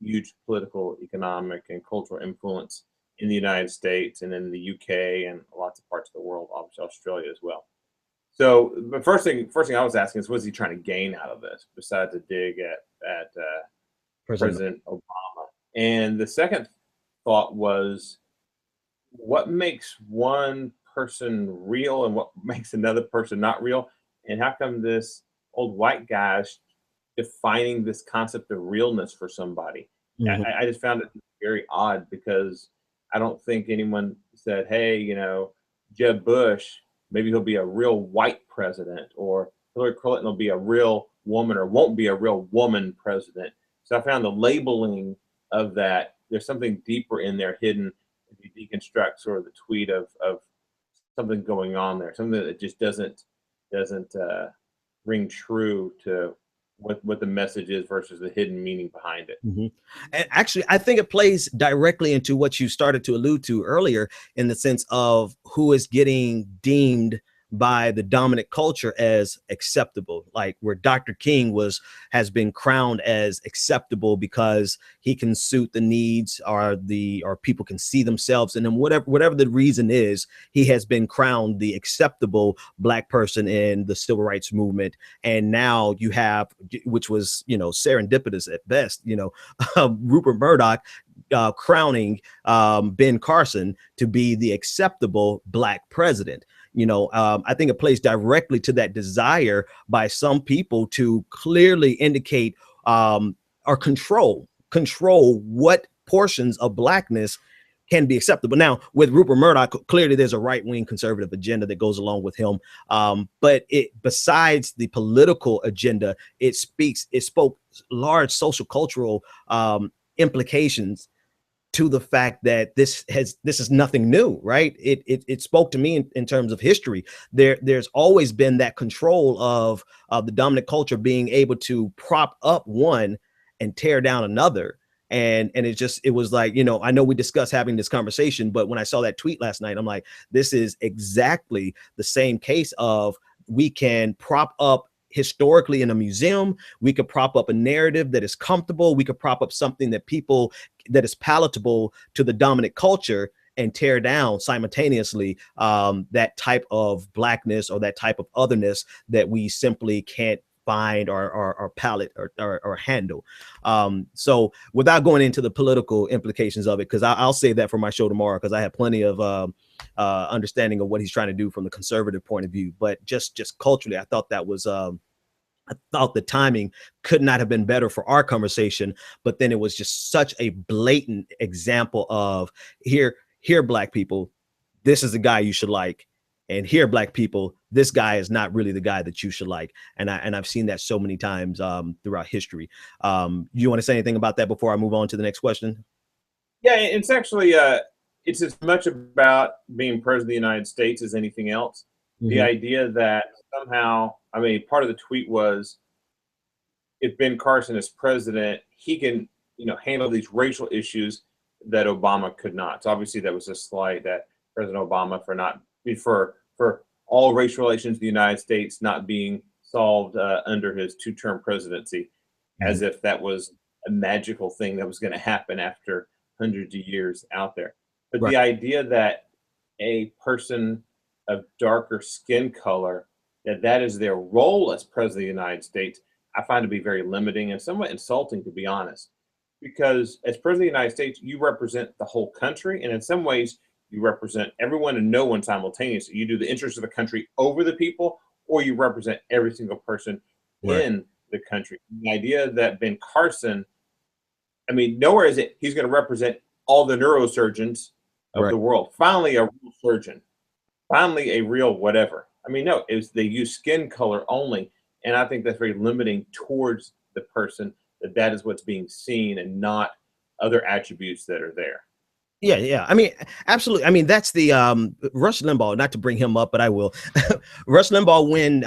huge political, economic, and cultural influence in the United States and in the UK and lots of parts of the world, obviously Australia as well. So the first thing I was asking is, what is he trying to gain out of this besides a dig at President Obama? And the second thought was, what makes one person real and what makes another person not real? And how come this old white guy is defining this concept of realness for somebody? I just found it very odd, because I don't think anyone said, hey, Jeb Bush, maybe he'll be a real white president, or Hillary Clinton will be a real woman or won't be a real woman president. So I found the labeling of that, there's something deeper in there hidden if you deconstruct sort of the tweet of something going on there, something that just doesn't ring true to what the message is versus the hidden meaning behind it. And actually, I think it plays directly into what you started to allude to earlier, in the sense of who is getting deemed by the dominant culture as acceptable, like where Dr. King has been crowned as acceptable because he can suit the needs or people can see themselves in him, whatever the reason is. He has been crowned the acceptable Black person in the civil rights movement. And now you have, which was serendipitous at best, Rupert Murdoch crowning Ben Carson to be the acceptable Black president. I think it plays directly to that desire by some people to clearly indicate or control what portions of Blackness can be acceptable. Now, with Rupert Murdoch, clearly there's a right-wing conservative agenda that goes along with him. But besides the political agenda, it spoke large social cultural implications to the fact that this is nothing new, right? It spoke to me in terms of history. There's always been that control of the dominant culture being able to prop up one and tear down another. And it was like, I know we discussed having this conversation, but when I saw that tweet last night, I'm like, this is exactly the same case of, we can prop up historically in a museum. We could prop up a narrative that is comfortable. We could prop up something that is palatable to the dominant culture, and tear down simultaneously that type of blackness or that type of otherness that we simply can't find or palate or handle. So without going into the political implications of it, because I'll save that for my show tomorrow, because I have plenty of understanding of what he's trying to do from the conservative point of view. But just culturally, I thought that was I thought the timing could not have been better for our conversation. But then it was just such a blatant example of here, Black people, this is the guy you should like. And here, Black people, this guy is not really the guy that you should like. And I've seen that so many times throughout history. You want to say anything about that before I move on to the next question? Yeah, it's actually it's as much about being president of the United States as anything else. Mm-hmm. The idea that somehow, I mean, part of the tweet was, if Ben Carson is president, he can, handle these racial issues that Obama could not. So obviously that was a slight at President Obama for all race relations in the United States not being solved under his two-term presidency, as if that was a magical thing that was going to happen after hundreds of years out there. But the idea that a person of darker skin color, that is their role as president of the United States, I find to be very limiting and somewhat insulting, to be honest. Because as president of the United States, you represent the whole country, and in some ways, you represent everyone and no one simultaneously. You do the interests of the country over the people, or you represent every single person in the country. The idea that Ben Carson, I mean, nowhere is it he's going to represent all the neurosurgeons of the world. Finally, a real surgeon. Finally, a real whatever. I mean, no, they use skin color only. And I think that's very limiting towards the person, that is what's being seen and not other attributes that are there. Yeah. I mean, absolutely. I mean, that's the Rush Limbaugh, not to bring him up, but I will. Rush Limbaugh, when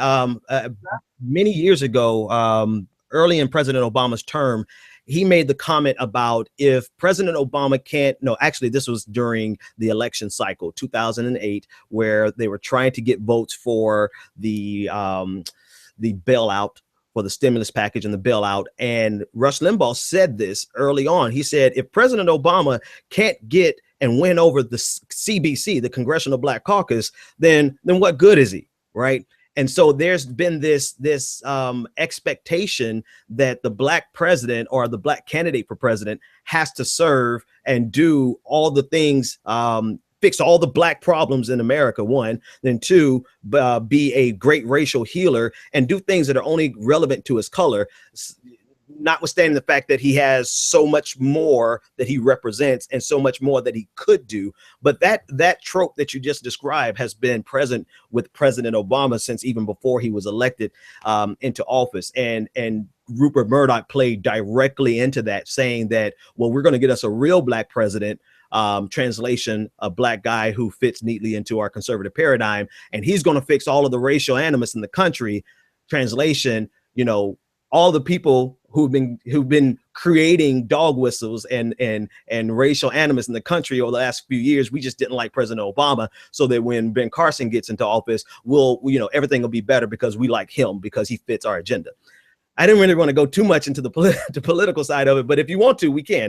many years ago, early in President Obama's term, he made the comment about if President Obama can't, no, actually, this was during the election cycle, 2008, where they were trying to get votes for the bailout, for the stimulus package and the bailout. And Rush Limbaugh said this early on. He said, if President Obama can't get and win over the CBC, the Congressional Black Caucus, then what good is he, right? And so there's been this expectation that the Black president or the Black candidate for president has to serve and do all the things, fix all the Black problems in America, one, then two, be a great racial healer and do things that are only relevant to his color, notwithstanding the fact that he has so much more that he represents and so much more that he could do. But that trope that you just described has been present with President Obama since even before he was elected into office. And Rupert Murdoch played directly into that, saying that, well, we're going to get us a real Black president, translation, a Black guy who fits neatly into our conservative paradigm, and he's going to fix all of the racial animus in the country. Translation, all the people who've been creating dog whistles and racial animus in the country over the last few years, we just didn't like President Obama, so that when Ben Carson gets into office, everything will be better because we like him, because he fits our agenda. I didn't really want to go too much into the political side of it, but if you want to, we can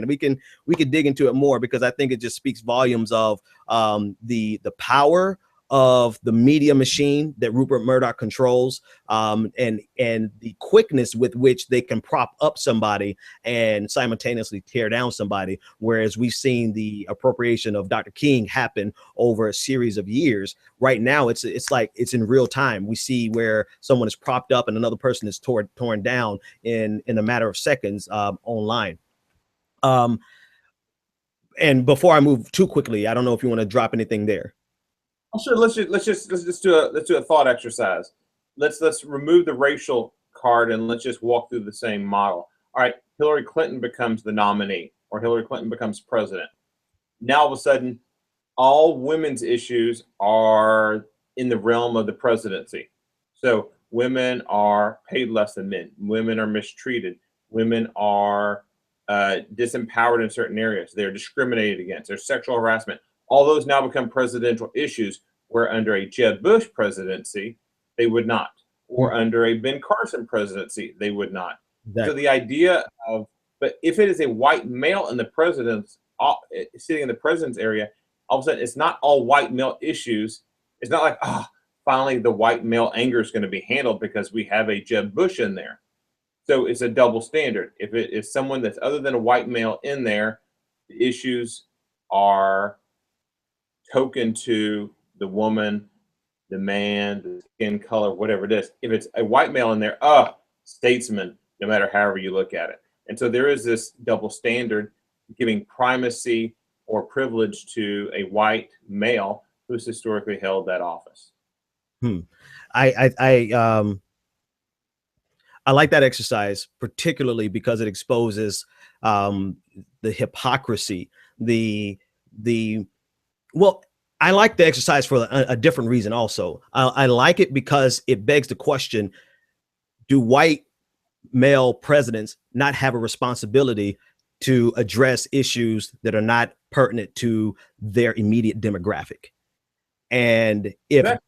dig into it more, because I think it just speaks volumes of the power of the media machine that Rupert Murdoch controls, and the quickness with which they can prop up somebody and simultaneously tear down somebody. Whereas we've seen the appropriation of Dr. King happen over a series of years. Right now, it's like it's in real time. We see where someone is propped up and another person is torn down in a matter of seconds online. And before I move too quickly, I don't know if you want to drop anything there. Oh, sure. Let's do a thought exercise. Let's remove the racial card and let's just walk through the same model. All right, Hillary Clinton becomes the nominee, or Hillary Clinton becomes president. Now all of a sudden, all women's issues are in the realm of the presidency. So women are paid less than men. Women are mistreated. Women are disempowered in certain areas. They're discriminated against. There's sexual harassment. All those now become presidential issues, where under a Jeb Bush presidency, they would not. or under a Ben Carson presidency, they would not. Exactly. So the idea of, but if it is a white male in the president's sitting in the president's area, all of a sudden it's not all white male issues. It's not like, finally the white male anger is going to be handled because we have a Jeb Bush in there. So it's a double standard. If it is someone that's other than a white male in there, the issues are token to the woman, the man, the skin color, whatever it is. If it's a white male in there, statesman, no matter however you look at it. And so there is this double standard giving primacy or privilege to a white male who's historically held that office. I like that exercise, particularly because it exposes the hypocrisy, well, I like the exercise for a different reason also. I like it because it begs the question, do white male presidents not have a responsibility to address issues that are not pertinent to their immediate demographic? And if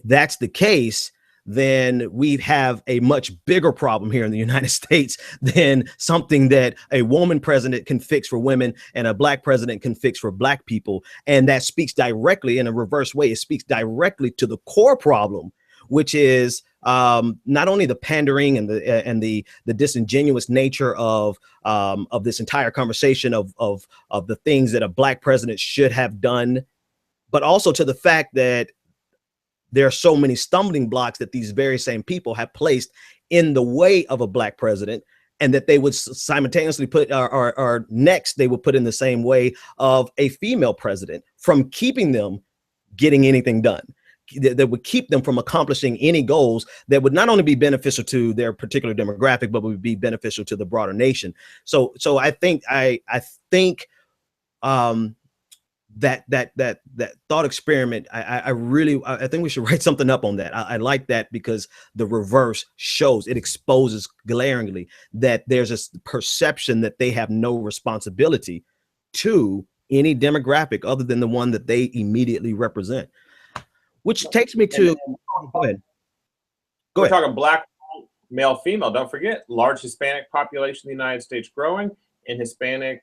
that's the case, then we have a much bigger problem here in the United States than something that a woman president can fix for women and a black president can fix for black people. And that speaks directly, in a reverse way, it speaks directly to the core problem, which is not only the pandering and the disingenuous nature of this entire conversation of the things that a black president should have done, but also to the fact that there are so many stumbling blocks that these very same people have placed in the way of a black president, and that they would simultaneously put, or next they would put in the same way of a female president, from keeping them getting anything done, that would keep them from accomplishing any goals that would not only be beneficial to their particular demographic, but would be beneficial to the broader nation. So I think that thought experiment, I think we should write something up on that. I like that because the reverse shows, it exposes glaringly that there's a perception that they have no responsibility to any demographic other than the one that they immediately represent. Which takes me to, go ahead. We're talking black, male, female. Don't forget, large Hispanic population in the United States growing, and Hispanic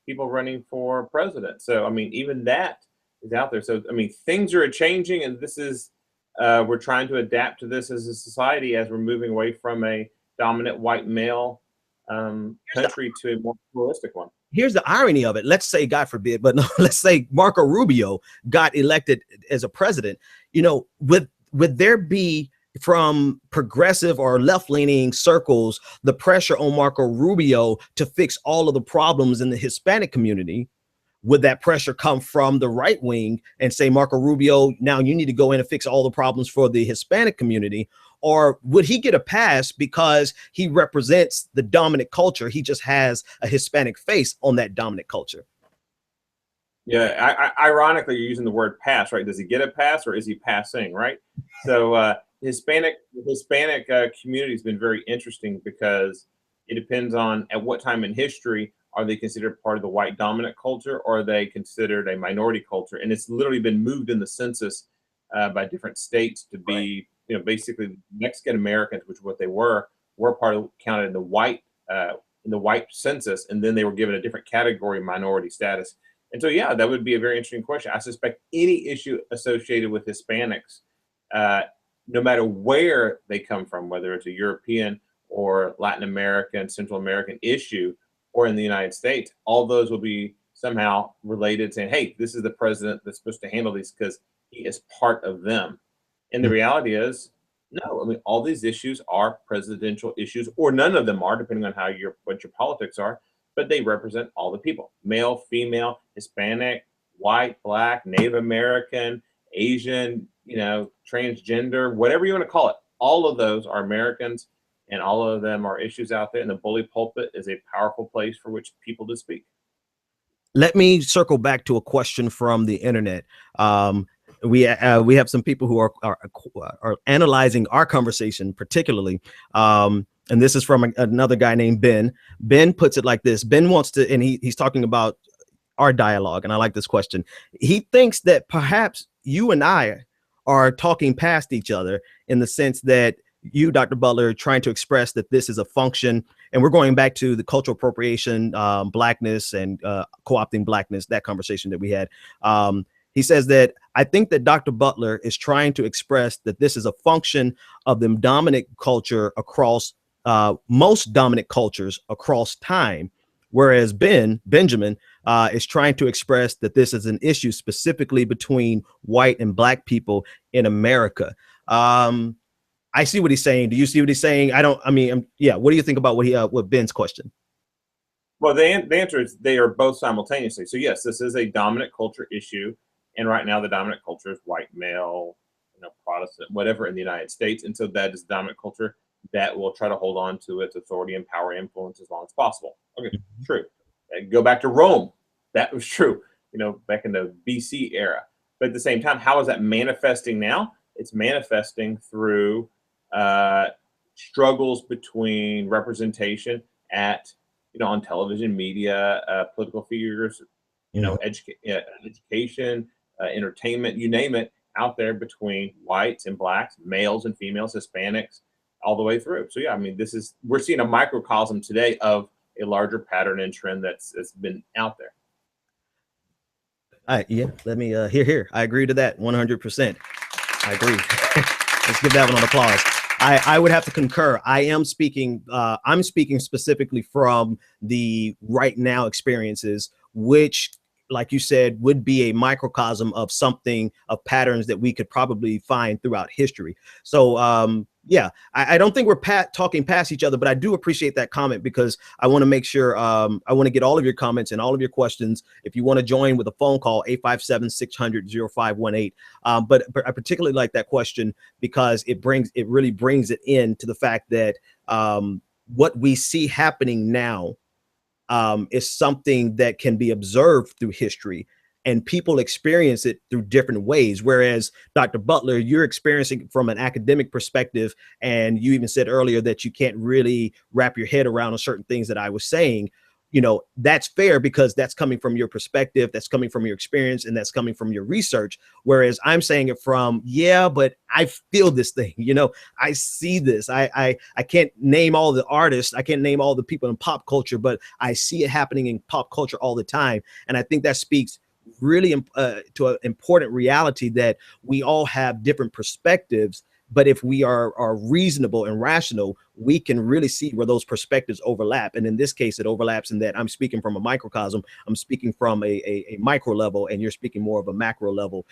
people running for president. So, I mean, even that is out there. So, I mean, things are changing, and this is, we're trying to adapt to this as a society as we're moving away from a dominant white male country to a more pluralistic one. Here's the irony of it. Let's say, God forbid, but no, let's say Marco Rubio got elected as a president. You know, would there be, from progressive or left-leaning circles, the pressure on Marco Rubio to fix all of the problems in the Hispanic community? Would that pressure come from the right wing and say, Marco Rubio, now you need to go in and fix all the problems for the Hispanic community? Or would he get a pass because he represents the dominant culture? He just has a Hispanic face on that dominant culture. Yeah, ironically, you're using the word pass, right? Does he get a pass or is he passing, right? So Hispanic community has been very interesting because it depends on at what time in history are they considered part of the white dominant culture, or are they considered a minority culture? And it's literally been moved in the census by different states to be, you know, basically Mexican Americans, which is what they were part of, counted in the white census, and then they were given a different category, minority status. And so, yeah, that would be a very interesting question. I suspect any issue associated with Hispanics, no matter where they come from, whether it's a European or Latin American, Central American issue, or in the United States, all those will be somehow related, saying, hey, this is the president that's supposed to handle these because he is part of them. And the reality is, no, I mean, all these issues are presidential issues, or none of them are, depending on what your politics are, but they represent all the people: male, female, Hispanic, white, black, Native American, Asian, you know, transgender, whatever you want to call it. All of those are Americans, and all of them are issues out there. And the bully pulpit is a powerful place for which people to speak. Let me circle back to a question from the internet. We have some people who are analyzing our conversation particularly. And this is from another guy named Ben. Ben puts it like this. Ben wants to, and he's talking about our dialogue, and I like this question. He thinks that perhaps you and I are talking past each other, in the sense that you, Dr. Butler, trying to express that this is a function, and we're going back to the cultural appropriation, blackness, and co-opting blackness, that conversation that we had. He says that, I think that Dr. Butler is trying to express that this is a function of the dominant culture across most dominant cultures across time, whereas Benjamin is trying to express that this is an issue specifically between white and black people in America. I see what he's saying. Do you see what he's saying? Yeah. What do you think about what Ben's question? Well, the answer is they are both simultaneously. So yes, this is a dominant culture issue. And right now the dominant culture is white male, Protestant, whatever in the United States. And so that is dominant culture that will try to hold on to its authority and power influence as long as possible. Okay, true. Go back to Rome. That was true, back in the BC era. But at the same time, how is that manifesting now? It's manifesting through struggles between representation at, on television, media, political figures, education, entertainment, you name it, out there between whites and blacks, males and females, Hispanics, all the way through. So yeah, we're seeing a microcosm today of a larger pattern and trend that's been out there. Yeah, let me here. I agree to that 100%. I agree. Let's give that one an applause. I would have to concur. I'm speaking specifically from the right now experiences, which, like you said, would be a microcosm of of patterns that we could probably find throughout history. So yeah, I don't think we're talking past each other, but I do appreciate that comment, because I want to make sure, I want to get all of your comments and all of your questions. If you want to join with a phone call, 857-600-0518. But I particularly like that question because it really brings it into the fact that what we see happening now is something that can be observed through history, and people experience it through different ways. Whereas Dr. Butler, you're experiencing from an academic perspective, and you even said earlier that you can't really wrap your head around certain things that I was saying. That's fair, because that's coming from your perspective, that's coming from your experience, and that's coming from your research. Whereas I'm saying it from, yeah, but I feel this thing, I see this. I can't name all the artists, I can't name all the people in pop culture, but I see it happening in pop culture all the time. And I think that speaks really to an important reality, that we all have different perspectives. But if we are reasonable and rational, we can really see where those perspectives overlap. And in this case, it overlaps in that I'm speaking from a microcosm, I'm speaking from a micro level, and you're speaking more of a macro level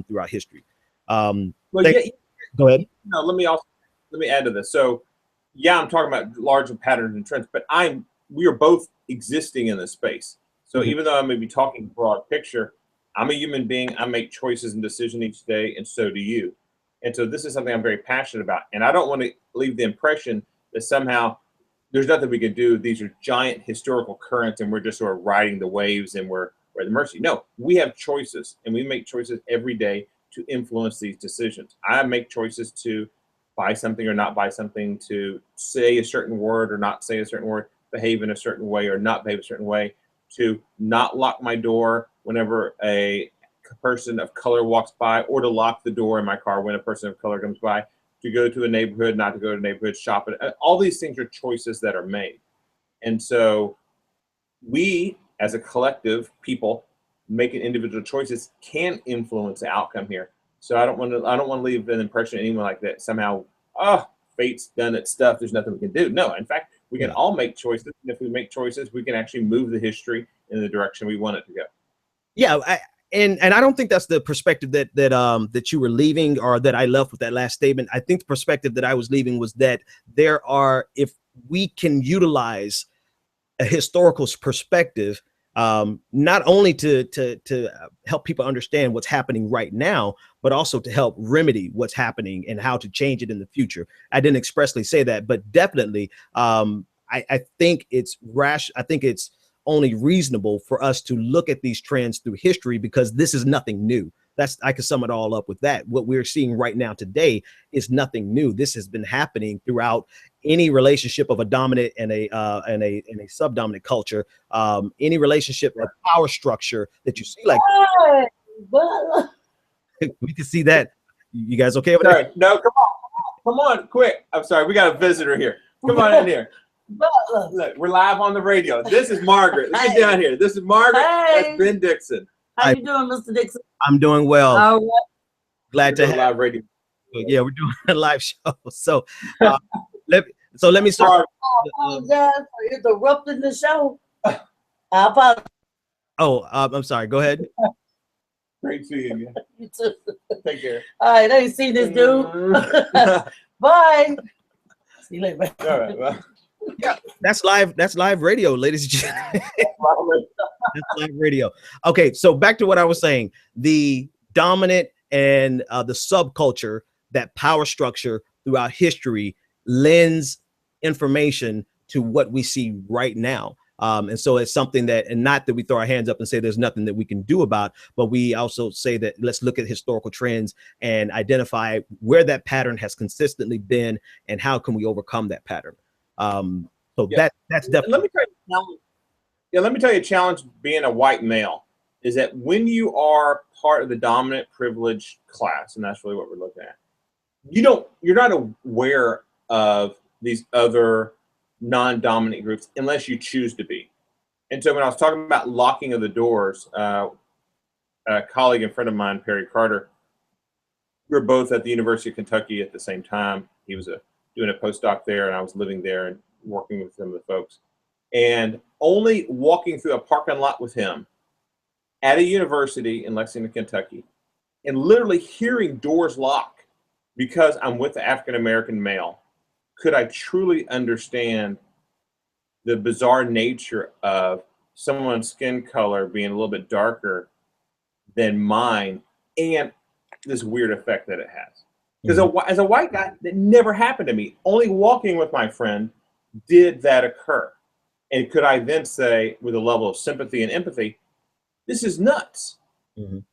throughout history. Go ahead. No, let me add to this. So yeah, I'm talking about larger patterns and trends, but we are both existing in this space. So even though I may be talking broad picture, I'm a human being. I make choices and decisions each day, and so do you. And so this is something I'm very passionate about. And I don't want to leave the impression that somehow there's nothing we can do. These are giant historical currents, and we're just sort of riding the waves, and we're at the mercy. No, we have choices, and we make choices every day to influence these decisions. I make choices to buy something or not buy something, to say a certain word or not say a certain word, behave in a certain way or not behave a certain way, to not lock my door whenever a person of color walks by, or to lock the door in my car when a person of color comes by, to go to a neighborhood, not to go to a neighborhood, shop. All these things are choices that are made. And so we, as a collective people, making individual choices can influence the outcome here. So I don't want to leave an impression to anyone like that somehow, fate's done its stuff, there's nothing we can do. No, in fact, we can all make choices. And if we make choices, we can actually move the history in the direction we want it to go. Yeah, and I don't think that's the perspective that you were leaving, or that I left with that last statement. I think the perspective that I was leaving was that if we can utilize a historical perspective, not only to help people understand what's happening right now, but also to help remedy what's happening and how to change it in the future. I didn't expressly say that, but definitely, I think it's rash. I think it's only reasonable for us to look at these trends through history, because this is nothing new. I can sum it all up with that. What we're seeing right now today is nothing new. This has been happening throughout any relationship of a dominant and a subdominant culture, any relationship of power structure that you see, like we can see that. You guys okay with that? No, come on. Come on, quick. I'm sorry, we got a visitor here. Come on in here. Butler. Look, we're live on the radio. This is Margaret. Let's get down here. This is Margaret. That's Ben Dixon. How you doing, Mr. Dixon? I'm doing well. All right. Glad to have live radio. Yeah, we're doing a live show. So let me start. I apologize for interrupting the show. I apologize. Oh, I'm sorry. Go ahead. Great seeing you. You too. Take care. All right, let me see this dude. Bye. See you later. All right. Well. Yeah, that's live radio, ladies and gentlemen. That's live radio. Okay, so back to what I was saying. The dominant and the subculture, that power structure throughout history lends information to what we see right now. And so it's something that, and not that we throw our hands up and say there's nothing that we can do about, but we also say that let's look at historical trends and identify where that pattern has consistently been and how can we overcome that pattern. That's definitely. Let me tell you a challenge being a white male is that when you are part of the dominant privileged class, and that's really what we're looking at, you're not aware of these other non-dominant groups unless you choose to be. And so when I was talking about locking of the doors, a colleague and friend of mine, Perry Carter, we were both at the University of Kentucky at the same time. He was doing a postdoc there, and I was living there and working with some of the folks. And only walking through a parking lot with him at a university in Lexington, Kentucky, and literally hearing doors lock because I'm with the African-American male, could I truly understand the bizarre nature of someone's skin color being a little bit darker than mine and this weird effect that it has. Because as a white guy, that never happened to me. Only walking with my friend did that occur. And could I then say, with a level of sympathy and empathy, this is nuts.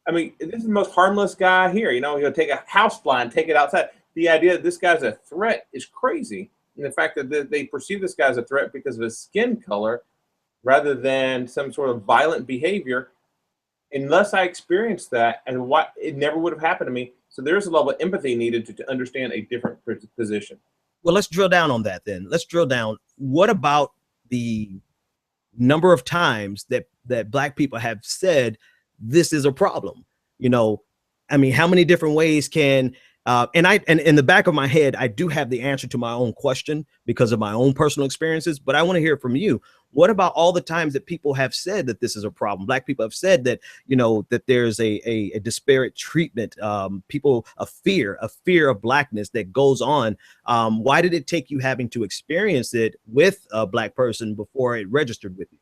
I mean, this is the most harmless guy here. You know, he'll take a housefly and take it outside. The idea that this guy's a threat is crazy. And the fact that they perceive this guy as a threat because of his skin color rather than some sort of violent behavior, unless I experienced that, and it never would have happened to me. So there's a level of empathy needed to understand a different position. Well, let's drill down on that then. Let's drill down. What about the number of times that Black people have said this is a problem? You know, I mean, how many different ways can and in the back of my head, I do have the answer to my own question because of my own personal experiences, but I want to hear from you. What about all the times that people have said that this is a problem? Black people have said that, you know, that there's a disparate treatment, a fear of Blackness that goes on. Why did it take you having to experience it with a Black person before it registered with you?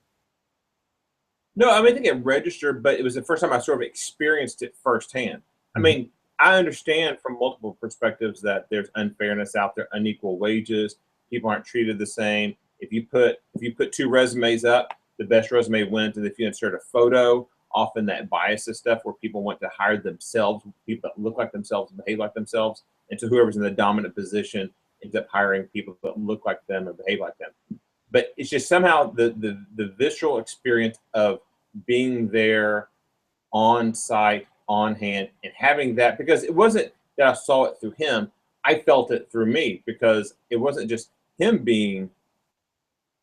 No, I mean, I think it registered, but it was the first time I sort of experienced it firsthand. I mean, I understand from multiple perspectives that there's unfairness out there, unequal wages, people aren't treated the same. If you put two resumes up, the best resume wins, and if you insert a photo, often that biases stuff where people want to hire themselves, people that look like themselves and behave like themselves, and so whoever's in the dominant position ends up hiring people that look like them or behave like them. But it's just somehow the visceral experience of being there on site, on hand, and having that, because it wasn't that I saw it through him, I felt it through me, because it wasn't just him being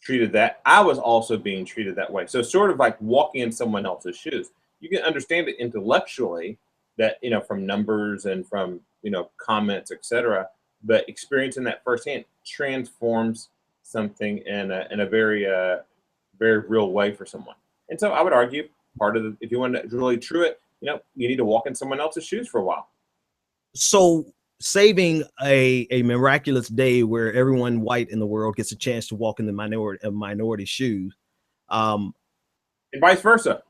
treated that, I was also being treated that way. So sort of like walking in someone else's shoes. You can understand it intellectually that, you know, from numbers and from, you know, comments, etc. But experiencing that firsthand transforms something in a very very real way for someone. And so I would argue part of if you want to really true it, you know, you need to walk in someone else's shoes for a while. So saving a miraculous day where everyone white in the world gets a chance to walk in the minority shoes, and vice versa.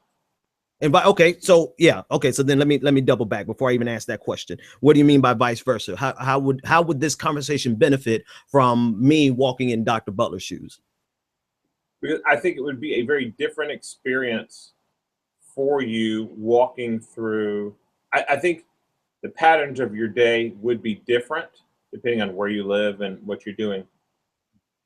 And so then let me double back before I even ask that question. What do you mean by vice versa? How would this conversation benefit from me walking in Dr. Butler's shoes? Because I think it would be a very different experience for you walking through. I think the patterns of your day would be different depending on where you live and what you're doing.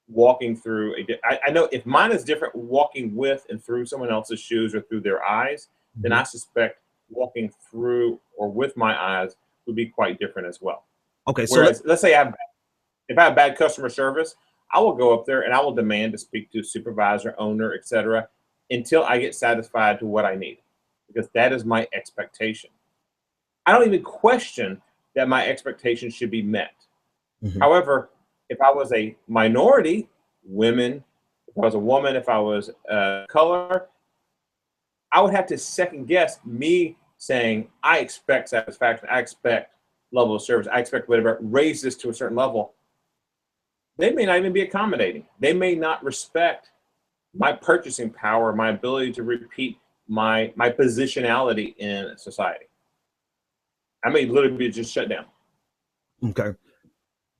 Walking through I know if mine is different walking with and through someone else's shoes or through their eyes, then I suspect walking through or with my eyes would be quite different as well. Okay, so let's say I have if I have bad customer service, I will go up there and I will demand to speak to supervisor, owner, etc., until I get satisfied to what I need, because that is my expectation. I don't even question that my expectations should be met. However, if I was a minority, women, if I was a woman, if I was color, I would have to second guess me saying, I expect satisfaction, I expect level of service, I expect whatever, raise this to a certain level. They may not even be accommodating. They may not respect my purchasing power, my ability to repeat my positionality in society. I may literally be just shut down. Okay.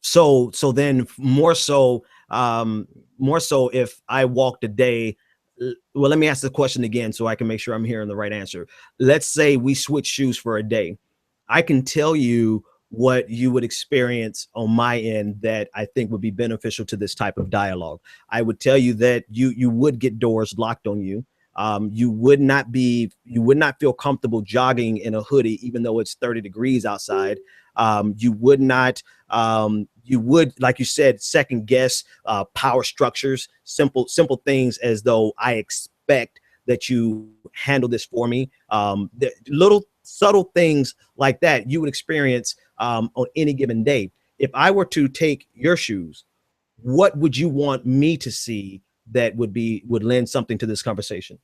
So then more so if I walk today, well, let me ask the question again so I can make sure I'm hearing the right answer. Let's say we switch shoes for a day. I can tell you what you would experience on my end that I think would be beneficial to this type of dialogue. I would tell you that you would get doors locked on you. You would not feel comfortable jogging in a hoodie, even though it's 30 degrees outside. You would not, you would, like you said, second guess power structures, simple things as though I expect that you handle this for me. The little subtle things like that you would experience on any given day. If I were to take your shoes, what would you want me to see that would lend something to this conversation?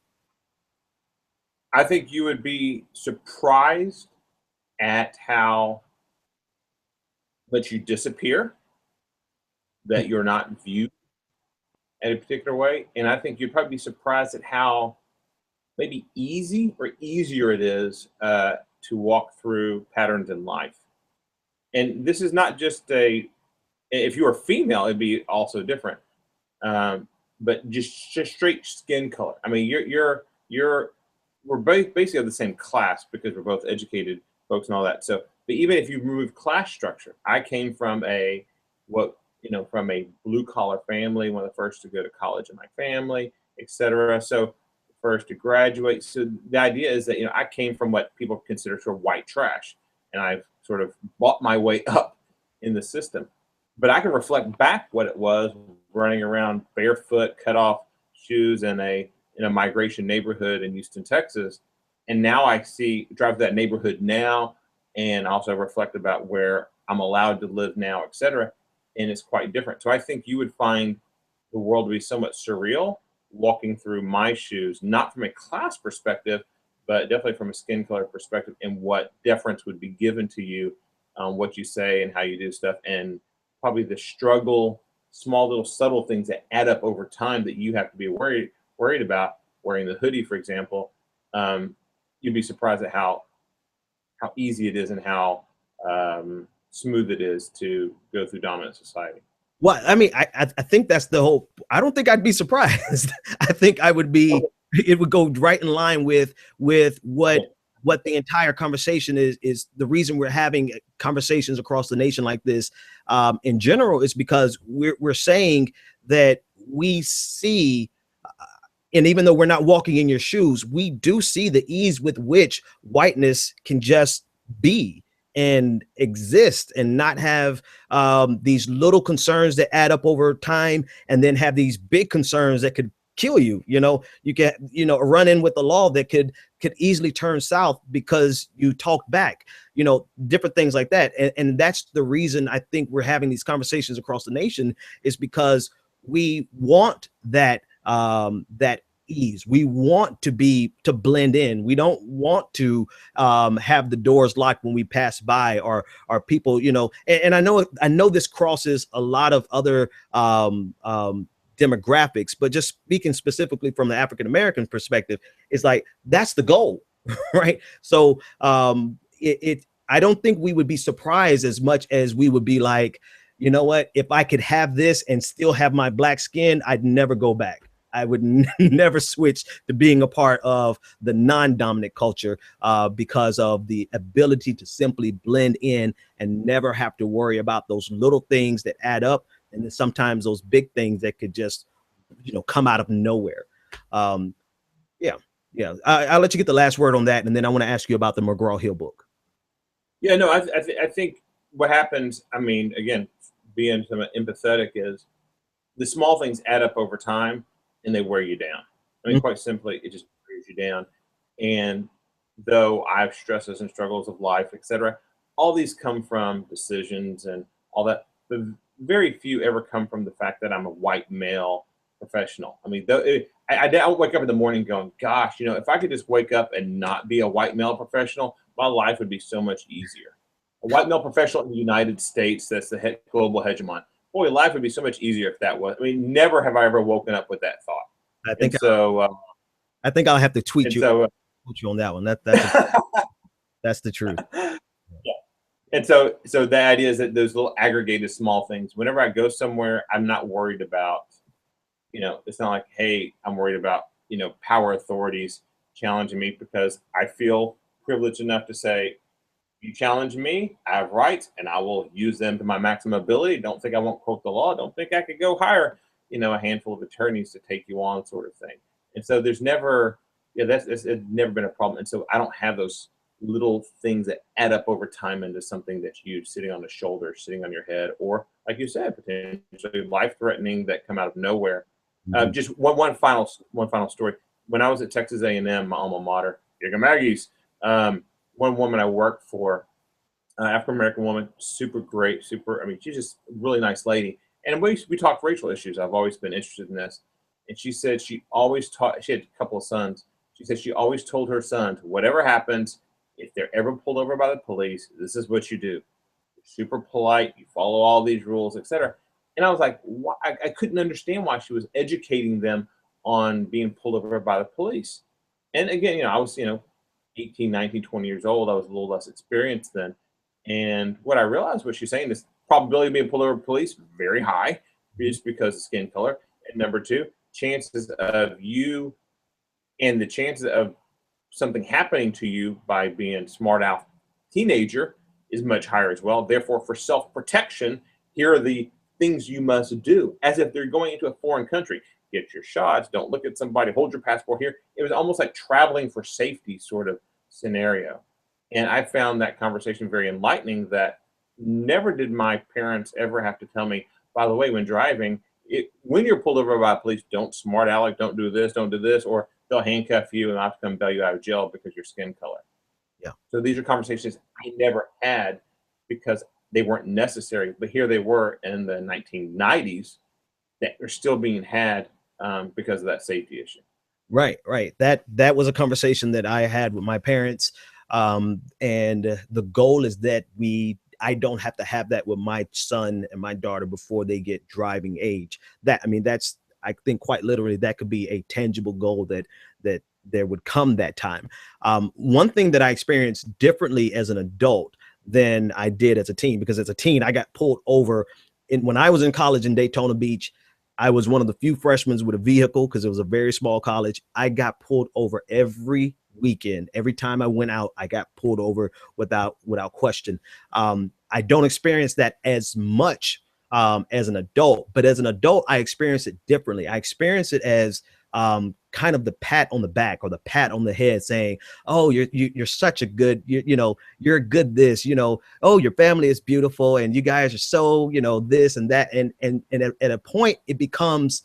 I think you would be surprised at how much you disappear, that you're not viewed in a particular way. And I think you'd probably be surprised at how maybe easy or easier it is to walk through patterns in life. And this is not just if you were female, it'd be also different. But just straight skin color. I mean, we're basically of the same class because we're both educated folks and all that. So, but even if you remove class structure, I came from a blue collar family, one of the first to go to college in my family, etc. So first to graduate. So the idea is that, I came from what people consider sort of white trash, and I've sort of bought my way up in the system. But I can reflect back what it was running around barefoot, cut off shoes in a migration neighborhood in Houston, Texas. And now I drive that neighborhood now, and also reflect about where I'm allowed to live now, et cetera. And it's quite different. So I think you would find the world to be somewhat surreal walking through my shoes, not from a class perspective, but definitely from a skin color perspective, and what deference would be given to you, what you say and how you do stuff, and probably the struggle, small little subtle things that add up over time that you have to be worried about. Wearing the hoodie, for example, you'd be surprised at how easy it is and how smooth it is to go through dominant society. Well, I mean, I think that's the whole. I don't think I'd be surprised. I think I would be. It would go right in line with what the entire conversation is. The reason we're having conversations across the nation like this, in general, is because we're saying that we see. And even though we're not walking in your shoes, we do see the ease with which whiteness can just be and exist and not have these little concerns that add up over time, and then have these big concerns that could kill you. You can, a run in with the law that could easily turn south because you talk back, different things like that. And that's the reason I think we're having these conversations across the nation, is because we want that ease. We want to blend in. We don't want to have the doors locked when we pass by, or people, and I know this crosses a lot of other demographics, but just speaking specifically from the African American perspective, it's like that's the goal, right? So I don't think we would be surprised as much as we would be like, you know what, if I could have this and still have my black skin, I'd never go back. I would never switch to being a part of the non-dominant culture because of the ability to simply blend in and never have to worry about those little things that add up, and then sometimes those big things that could just, come out of nowhere. Yeah. I'll let you get the last word on that, and then I want to ask you about the McGraw Hill book. Yeah, no, I think what happens, I mean, again, being somewhat empathetic is the small things add up over time and they wear you down. I mean, quite simply, it just wears you down. And though I have stresses and struggles of life, etc., all these come from decisions and all that. The very few ever come from the fact that I'm a white male professional. I mean, I don't wake up in the morning going, gosh, you know, if I could just wake up and not be a white male professional, my life would be so much easier. A white male professional in the United States, that's the global hegemon. Boy, life would be so much easier if that was. I mean, never have I ever woken up with that thought. I think so. I think I'll have to tweet you, so, tweet you on that one. That's the truth. Yeah. And so the idea is that those little aggregated small things, whenever I go somewhere, I'm not worried about, you know, it's not like, hey, I'm worried about, you know, power authorities challenging me, because I feel privileged enough to say, you challenge me, I have rights, and I will use them to my maximum ability. Don't think I won't quote the law. Don't think I could go hire, you know, a handful of attorneys to take you on, sort of thing. And so there's never, it's never been a problem. And so I don't have those little things that add up over time into something that's huge, sitting on the shoulder, sitting on your head, or like you said, potentially life-threatening that come out of nowhere. Just one final story. When I was at Texas A&M, my alma mater, Giga Maggie's, one woman I worked for, African-American woman, super great, I mean, she's just a really nice lady. And we talk racial issues. I've always been interested in this. And she said she always taught, she had a couple of sons. She said she always told her sons, whatever happens, if they're ever pulled over by the police, this is what you do. You're super polite, you follow all these rules, etc. And I was like, why? I couldn't understand why she was educating them on being pulled over by the police. And again, you know, I was, you know, 18, 19, 20 years old. I was a little less experienced then. And what I realized was she's saying this probability of being pulled over by police, very high, just because of skin color. And number two, chances of you and the chances of something happening to you by being smart aleck teenager is much higher as well. Therefore, for self-protection, here are the things you must do, as if they're going into a foreign country. Get your shots, don't look at somebody, hold your passport here. It was almost like traveling for safety sort of scenario. And I found that conversation very enlightening, that never did my parents ever have to tell me, by the way, when driving, when you're pulled over by police, don't smart aleck, don't do this, or they'll handcuff you and I'll have to come bail you out of jail because your skin color. Yeah. So these are conversations I never had because they weren't necessary, but here they were in the 1990s that are still being had because of that safety issue. Right. That was a conversation that I had with my parents. And the goal is that I don't have to have that with my son and my daughter before they get driving age. That's, I think quite literally that could be a tangible goal that there would come that time. One thing that I experienced differently as an adult than I did as a teen, because as a teen, I got pulled over when I was in college in Daytona Beach. I was one of the few freshmen with a vehicle because it was a very small college. I got pulled over every weekend. Every time I went out, I got pulled over without question. I don't experience that as much as an adult, but as an adult, I experience it differently. I experience it as kind of the pat on the back or the pat on the head saying, oh, you're such a good, you're a good this, oh, your family is beautiful and you guys are so, this and that. And at a point it becomes,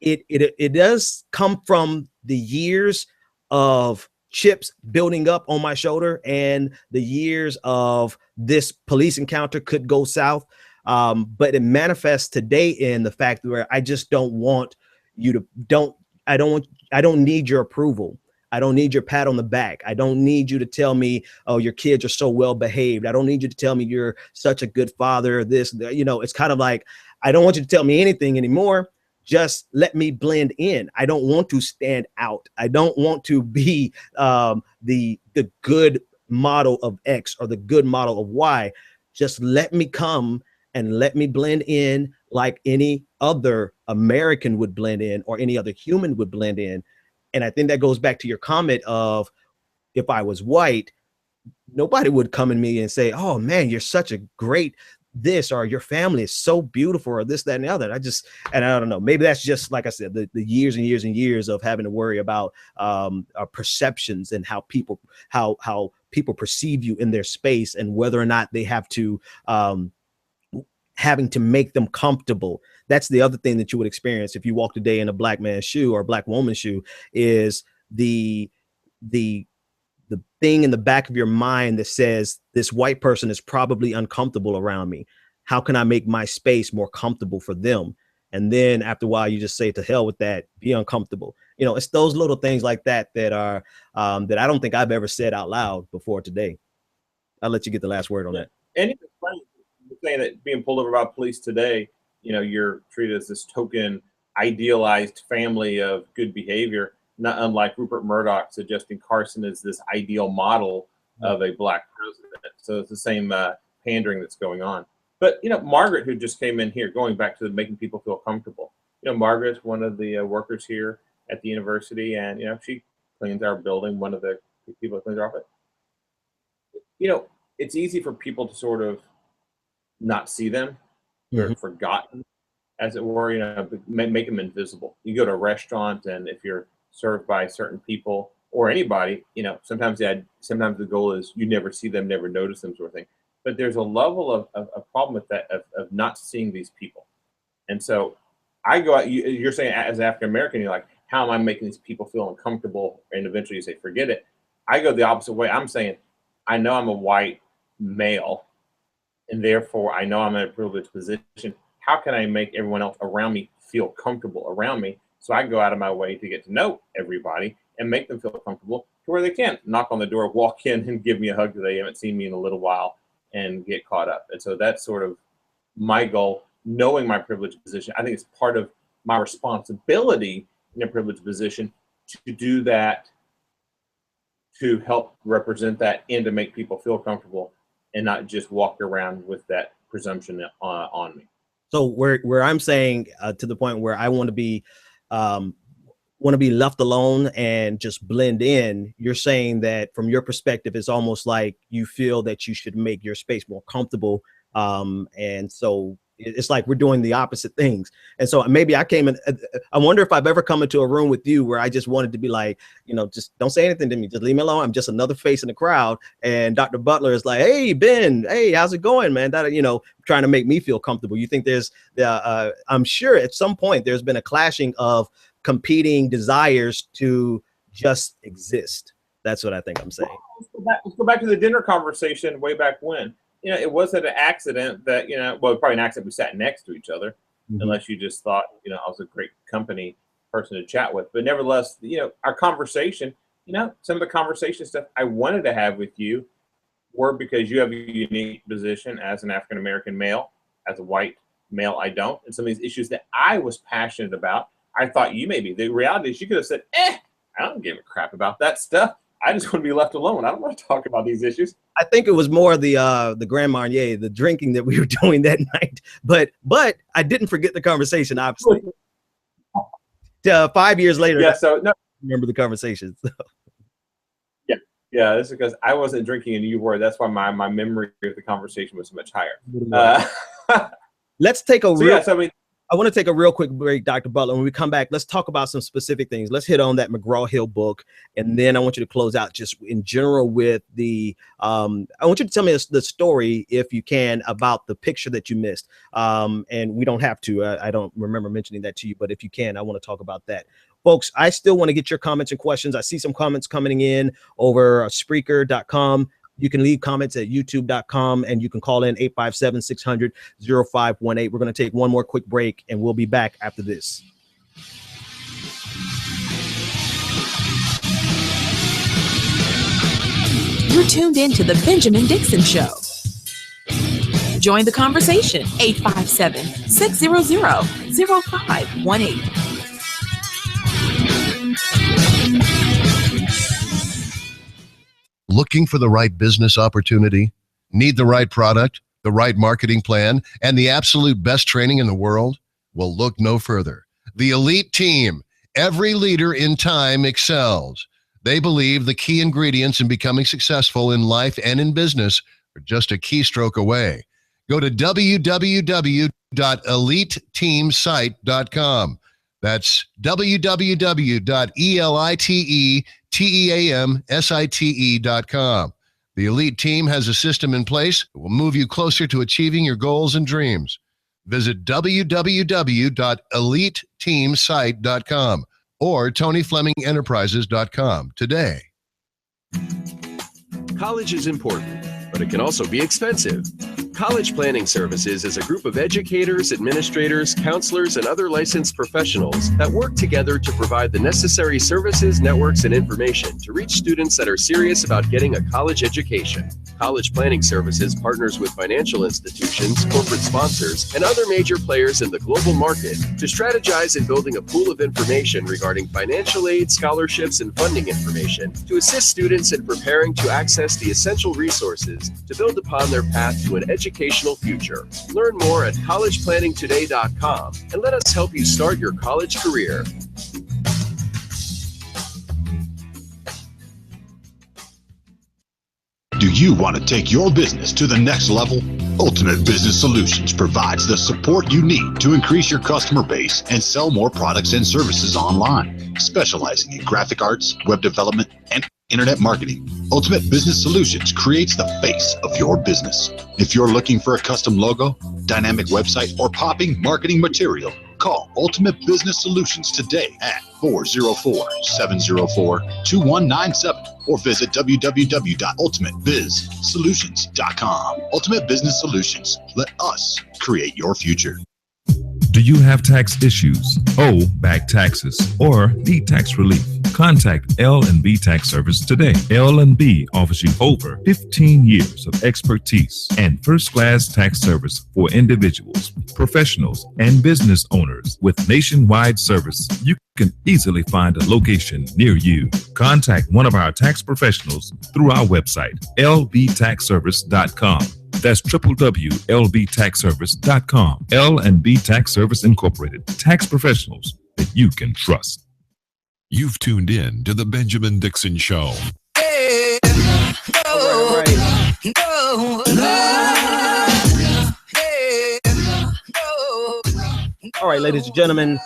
it does come from the years of chips building up on my shoulder and the years of this police encounter could go south. But it manifests today in the fact where I just don't want you to I don't need your approval. I don't need your pat on the back. I don't need you to tell me, oh, your kids are so well behaved. I don't need you to tell me you're such a good father. It's kind of like, I don't want you to tell me anything anymore. Just let me blend in. I don't want to stand out. I don't want to be the good model of X or the good model of Y. Just let me come and let me blend in like any other American would blend in or any other human would blend in. And I think that goes back to your comment of, if I was white, nobody would come in me and say, oh man, you're such a great this, or your family is so beautiful, or this, that, and the other. And I don't know, maybe that's just, like I said, the years and years and years of having to worry about our perceptions and how people perceive you in their space and whether or not they have to having to make them comfortable. That's the other thing that you would experience if you walk today in a black man's shoe or a black woman's shoe, is the thing in the back of your mind that says this white person is probably uncomfortable around me. How can I make my space more comfortable for them? And then after a while, you just say, to hell with that, be uncomfortable. You know, it's those little things like that that are that I don't think I've ever said out loud before today. I'll let you get the last word on that. And it's funny, you're saying that being pulled over by police today, you know, you're treated as this token, idealized family of good behavior, not unlike Rupert Murdoch suggesting Carson is this ideal model of a black president. So it's the same pandering that's going on. But, you know, Margaret, who just came in here, going back to making people feel comfortable. You know, Margaret's one of the workers here at the university, and, you know, she cleans our building, one of the people that cleans our office. You know, it's easy for people to sort of not see them. They're forgotten, as it were, you know, make them invisible. You go to a restaurant, and if you're served by certain people or anybody, you know, sometimes the goal is you never see them, never notice them, sort of thing. But there's a level of problem with that, of not seeing these people. And so I go out, you're saying as an African American, you're like, how am I making these people feel uncomfortable? And eventually you say, forget it. I go the opposite way. I'm saying, I know I'm a white male, and therefore I know I'm in a privileged position. How can I make everyone else around me feel comfortable around me? So I go out of my way to get to know everybody and make them feel comfortable to where they can knock on the door, walk in and give me a hug because they haven't seen me in a little while, and get caught up. And so that's sort of my goal, knowing my privileged position. I think it's part of my responsibility in a privileged position to do that, to help represent that, and to make people feel comfortable and not just walk around with that presumption on me. So where I'm saying to the point where I want to be left alone and just blend in, you're saying that from your perspective, it's almost like you feel that you should make your space more comfortable. And so it's like we're doing the opposite things. And so maybe I came in, I wonder if I've ever come into a room with you where I just wanted to be like, you know, just don't say anything to me. Just leave me alone. I'm just another face in the crowd. And Dr. Butler is like, hey, Ben, hey, how's it going, man? That, you know, trying to make me feel comfortable. You think there's, I'm sure at some point there's been a clashing of competing desires to just exist. That's what I think I'm saying. Let's go back to the dinner conversation way back when. You know, it wasn't an accident that, you know, well, probably an accident we sat next to each other, unless you just thought, you know, I was a great company person to chat with. But nevertheless, you know, our conversation, you know, some of the conversation stuff I wanted to have with you were because you have a unique position as an African-American male, as a white male, I don't. And some of these issues that I was passionate about, I thought you may be. The reality is you could have said, I don't give a crap about that stuff. I just want to be left alone. I don't want to talk about these issues. I think it was more the Grand Marnier, the drinking that we were doing that night. But I didn't forget the conversation, obviously. 5 years later, yeah. So no, remember the conversations. Yeah. That's because I wasn't drinking and you were. That's why my memory of the conversation was much higher. Let's take a I want to take a real quick break, Dr. Butler. When we come back, let's talk about some specific things. Let's hit on that McGraw Hill book. And then I want you to close out just in general with the, I want you to tell me the story, if you can, about the picture that you missed. And we don't have to, I don't remember mentioning that to you, but if you can, I want to talk about that. Folks, I still want to get your comments and questions. I see some comments coming in over Spreaker.com. You can leave comments at youtube.com, and you can call in 857-600-0518. We're going to take one more quick break, and we'll be back after this. You're tuned in to The Benjamin Dixon Show. Join the conversation, 857-600-0518. Looking for the right business opportunity? Need the right product, the right marketing plan, and the absolute best training in the world? Well, look no further. The Elite Team. Every leader in time excels. They believe the key ingredients in becoming successful in life and in business are just a keystroke away. Go to www.eliteteamsite.com. That's www.eliteteamsite.com. The Elite Team has a system in place that will move you closer to achieving your goals and dreams. Visit www.eliteteamsite.com or TonyFlemingEnterprises.com today. College is important, but it can also be expensive. College Planning Services is a group of educators, administrators, counselors, and other licensed professionals that work together to provide the necessary services, networks, and information to reach students that are serious about getting a college education. College Planning Services partners with financial institutions, corporate sponsors, and other major players in the global market to strategize in building a pool of information regarding financial aid, scholarships, and funding information to assist students in preparing to access the essential resources to build upon their path to an educational future. Learn more at collegeplanningtoday.com and let us help you start your college career. Do you want to take your business to the next level? Ultimate Business Solutions provides the support you need to increase your customer base and sell more products and services online. Specializing in graphic arts, web development, and internet marketing, Ultimate Business Solutions creates the face of your business. If you're looking for a custom logo, dynamic website, or popping marketing material, call Ultimate Business Solutions today at 404-704-2197 or visit www.ultimatebizsolutions.com. Ultimate Business Solutions. Let us create your future. Do you have tax issues, owe back taxes, or need tax relief? Contact L&B Tax Service today. L&B offers you over 15 years of expertise and first-class tax service for individuals, professionals, and business owners with nationwide service. You can easily find a location near you. Contact one of our tax professionals through our website, lbtaxservice.com. That's www.lbtaxservice.com. L&B Tax Service Incorporated. Tax professionals that you can trust. You've tuned in to The Benjamin Dixon Show. All right, ladies and gentlemen,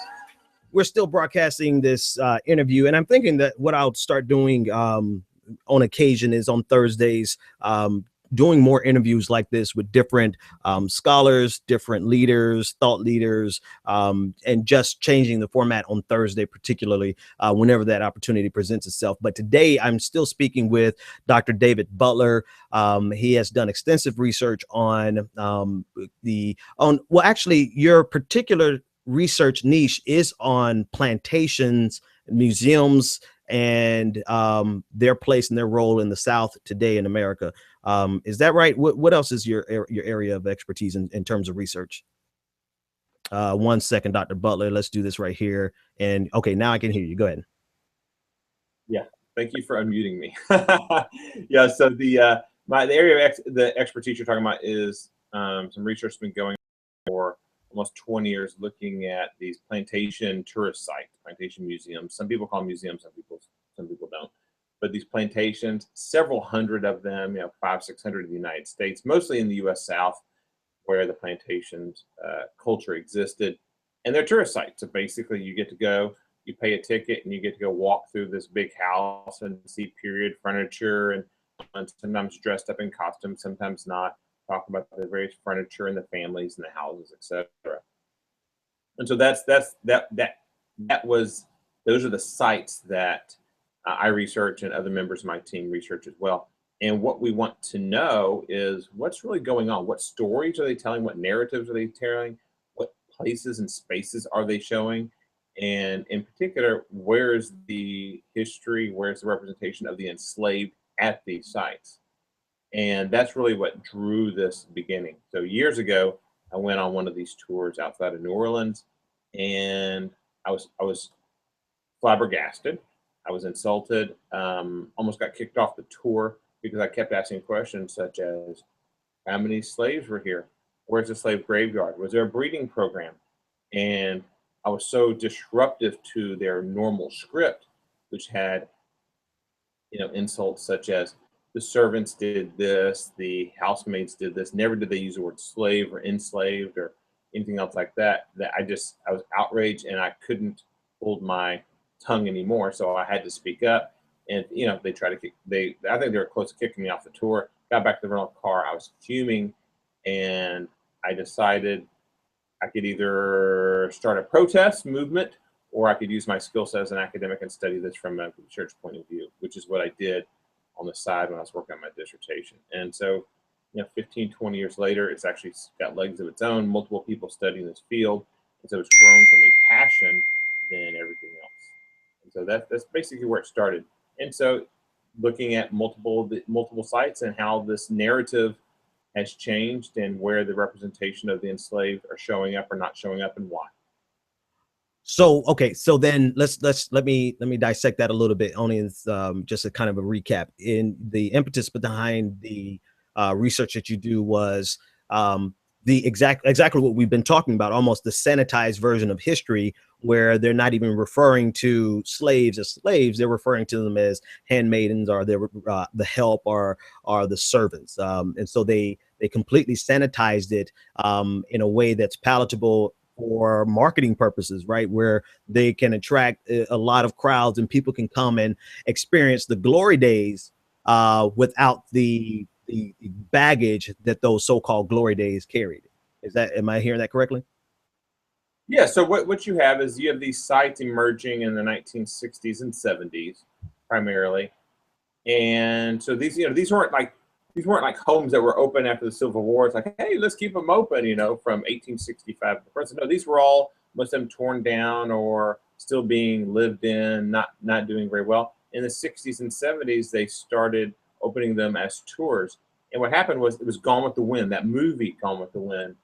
we're still broadcasting this interview, and I'm thinking that what I'll start doing on occasion is on Thursdays, doing more interviews like this with different scholars, different leaders, thought leaders, and just changing the format on Thursday, particularly whenever that opportunity presents itself. But today I'm still speaking with Dr. David Butler. He has done extensive research on actually your particular research niche is on plantations, museums, and their place and their role in the South today in America. Is that right? What else is your area of expertise in terms of research? 1 second, Dr. Butler. Let's do this right here. And okay, now I can hear you. Go ahead. Yeah, thank you for unmuting me. Yeah, so the area of the expertise you're talking about is some research has been going for almost 20 years, looking at these plantation tourist sites, plantation museums. Some people call them museums, some people don't. But these plantations, several hundred of them, 500-600 in the United States, mostly in the U.S. South, where the plantations culture existed, and they're tourist sites. So basically, you get to go, you pay a ticket, and you get to go walk through this big house and see period furniture, and sometimes dressed up in costumes, sometimes not. Talk about the various furniture and the families and the houses, etc. And so those are the sites that I research and other members of my team research as well. And what we want to know is what's really going on. What stories are they telling? What narratives are they telling? What places and spaces are they showing? And in particular, where's the history? Where's the representation of the enslaved at these sites? And that's really what drew this beginning. So years ago, I went on one of these tours outside of New Orleans, and I was flabbergasted. I was insulted, almost got kicked off the tour because I kept asking questions such as, how many slaves were here? Where's the slave graveyard? Was there a breeding program? And I was so disruptive to their normal script, which had, insults such as, the servants did this, the housemaids did this. Never did they use the word slave or enslaved or anything else like that. I was outraged, and I couldn't hold my tongue anymore. So I had to speak up. And they tried to I think they were close to kicking me off the tour. Got back to the rental car. I was fuming, and I decided I could either start a protest movement, or I could use my skill set as an academic and study this from a research point of view, which is what I did on the side when I was working on my dissertation. And so, 15, 20 years later, it's actually got legs of its own, multiple people studying this field. And so it's grown from a passion than everything else. And so that's basically where it started. And so looking at multiple sites and how this narrative has changed and where the representation of the enslaved are showing up or not showing up and why. So, okay, so then let me dissect that a little bit, only as just a kind of a recap. In the impetus behind the research that you do was the exactly what we've been talking about, almost the sanitized version of history, where they're not even referring to slaves as slaves, they're referring to them as handmaidens, or they're the help, or the servants, and so they completely sanitized it in a way that's palatable for marketing purposes, right? Where they can attract a lot of crowds and people can come and experience the glory days without the baggage that those so-called glory days carried. Am I hearing that correctly? Yeah, so what you have is you have these sites emerging in the 1960s and 70s primarily. And so these weren't like homes that were open after the Civil War. It's like, hey, let's keep them open, from 1865 to the present. No, these were all, most of them, torn down or still being lived in, not doing very well. In the 60s and 70s, they started opening them as tours. And what happened was, it was Gone with the Wind, that movie Gone with the Wind,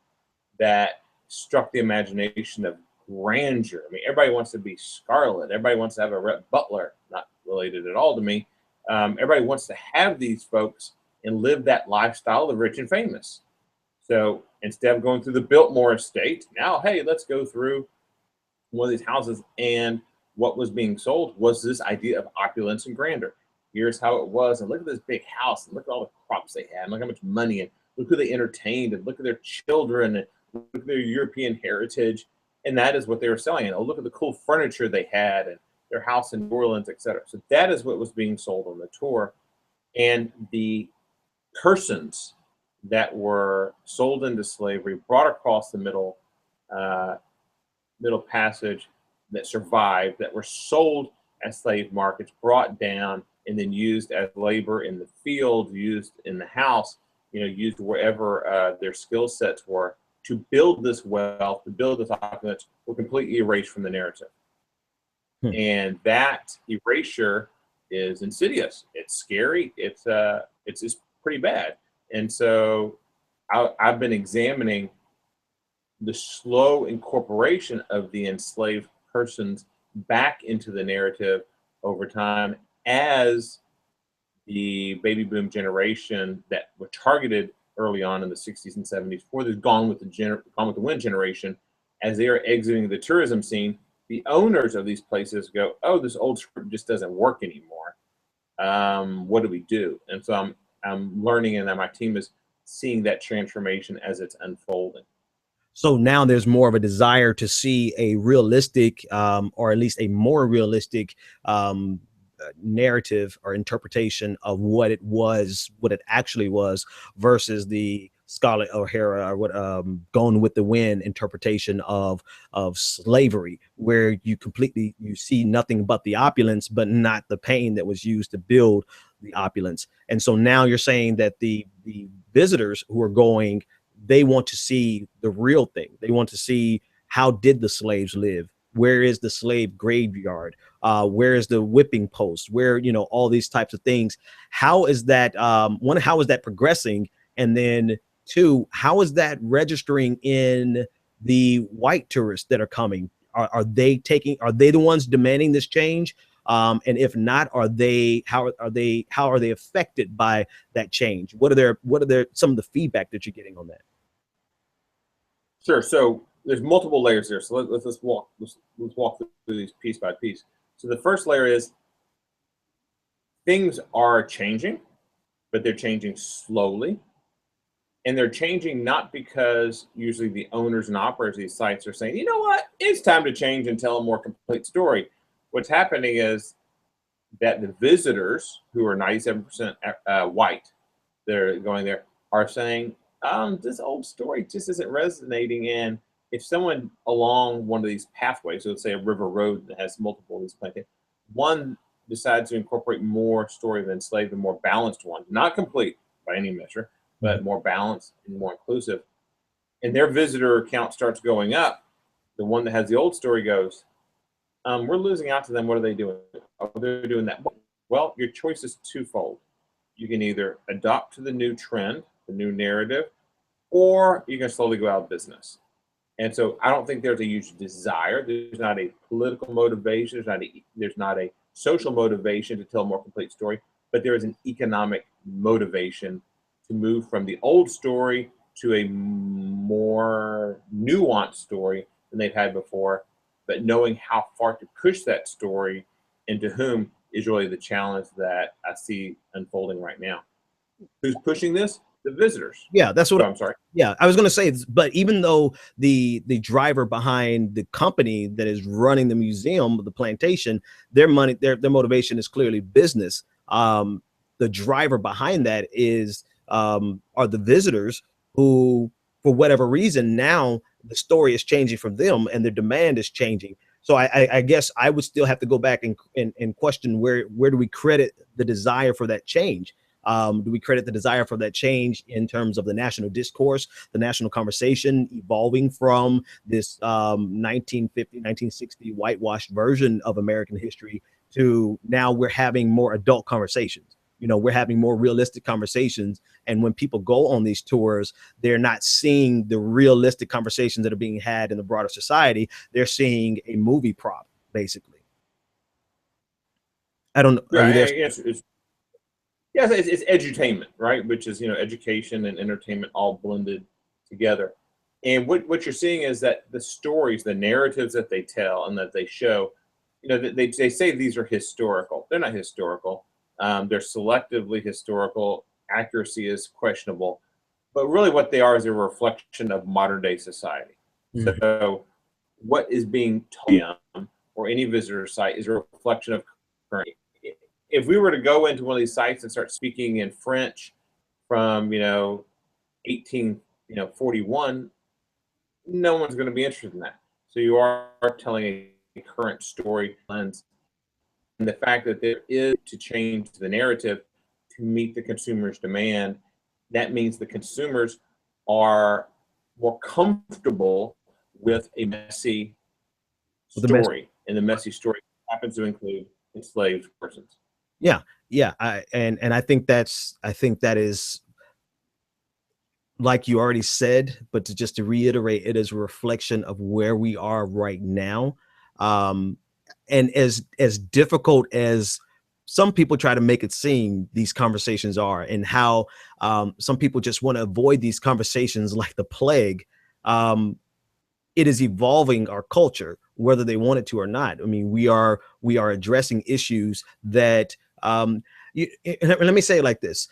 that struck the imagination of grandeur. I mean, everybody wants to be Scarlet. Everybody wants to have a Rep Butler, not related at all to me. Everybody wants to have these folks and live that lifestyle of the rich and famous. So instead of going through the Biltmore estate, now, hey, let's go through one of these houses. And what was being sold was this idea of opulence and grandeur. Here's how it was. And look at this big house. And look at all the crops they had. And look how much money. And look who they entertained. And look at their children. And look at their European heritage. And that is what they were selling. And oh, look at the cool furniture they had. And their house in New Orleans, etc. So that is what was being sold on the tour. And the persons that were sold into slavery, brought across the middle passage, that survived, that were sold as slave markets, brought down, and then used as labor in the field, used in the house, used wherever their skill sets were to build this wealth, to build this opulence, were completely erased from the narrative. And that erasure is insidious. It's scary. It's just pretty bad. And so I've been examining the slow incorporation of the enslaved persons back into the narrative over time, as the baby boom generation that were targeted early on in the 60s and 70s for the Gone with the Wind generation, as they are exiting the tourism scene, the owners of these places go, oh, this old script just doesn't work anymore. What do we do? And so I'm learning, and my team is seeing that transformation as it's unfolding. So now there's more of a desire to see a realistic, or at least a more realistic narrative or interpretation of what it actually was, versus the Scarlett O'Hara or what Gone with the Wind interpretation of slavery, where you see nothing but the opulence, but not the pain that was used to build the opulence. And so now you're saying that the visitors who are going, they want to see the real thing. They want to see, how did the slaves live? Where is the slave graveyard? Where is the whipping post? Where, all these types of things. How is that, one, how is that progressing? And then two, how is that registering in the white tourists that are coming? Are they the ones demanding this change? And if not, how are they affected by that change? What are some of the feedback that you're getting on that? Sure. So there's multiple layers here. So let's walk through these piece by piece. So the first layer is, things are changing, but they're changing slowly. And they're changing not because usually the owners and operators of these sites are saying, you know what, it's time to change and tell a more complete story. What's happening is that the visitors, who are 97% white, they're going there, are saying, this old story just isn't resonating, and if someone along one of these pathways, so let's say a river road that has multiple of these plantations, one decides to incorporate more story of enslaved, a more balanced one, not complete by any measure, but more balanced and more inclusive, and their visitor count starts going up, the one that has the old story goes, we're losing out to them. What are they doing? Oh, they're doing that. Well, your choice is twofold. You can either adopt to the new trend, the new narrative, or you can slowly go out of business. And so I don't think there's a huge desire. There's not a political motivation. There's not a social motivation to tell a more complete story, but there is an economic motivation to move from the old story to a more nuanced story than they've had before. But knowing how far to push that story and to whom is really the challenge that I see unfolding right now. Who's pushing this? The visitors. Yeah, that's what I'm sorry. Yeah, I was going to say, but even though the driver behind the company that is running the museum, the plantation, their motivation is clearly business. The driver behind that is are the visitors who, for whatever reason, now the story is changing for them and their demand is changing. So I guess I would still have to go back and question where do we credit the desire for that change? Do we credit the desire for that change in terms of the national discourse, the national conversation evolving from this 1950, 1960 whitewashed version of American history to now we're having more adult conversations? You know, we're having more realistic conversations. And when people go on these tours, they're not seeing the realistic conversations that are being had in the broader society. They're seeing a movie prop, basically. I don't know. Right. It's edutainment, right? Which is, education and entertainment all blended together. And what you're seeing is that the stories, the narratives that they tell and that they show, they say these are historical. They're not historical. They're selectively historical. Accuracy is questionable. But really what they are is a reflection of modern day society. Mm-hmm. So what is being told or any visitor site is a reflection of current. If we were to go into one of these sites and start speaking in French from 1841, no one's going to be interested in that. So you are telling a current story lens, and the fact that there is to change the narrative to meet the consumer's demand, that means the consumers are more comfortable with a messy story, and the messy story happens to include enslaved persons. Yeah. I think that is, like you already said, but just to reiterate, it is a reflection of where we are right now. And as difficult as some people try to make it seem these conversations are, and how some people just want to avoid these conversations like the plague, it is evolving our culture, whether they want it to or not. I mean, we are addressing issues that let me say it like this.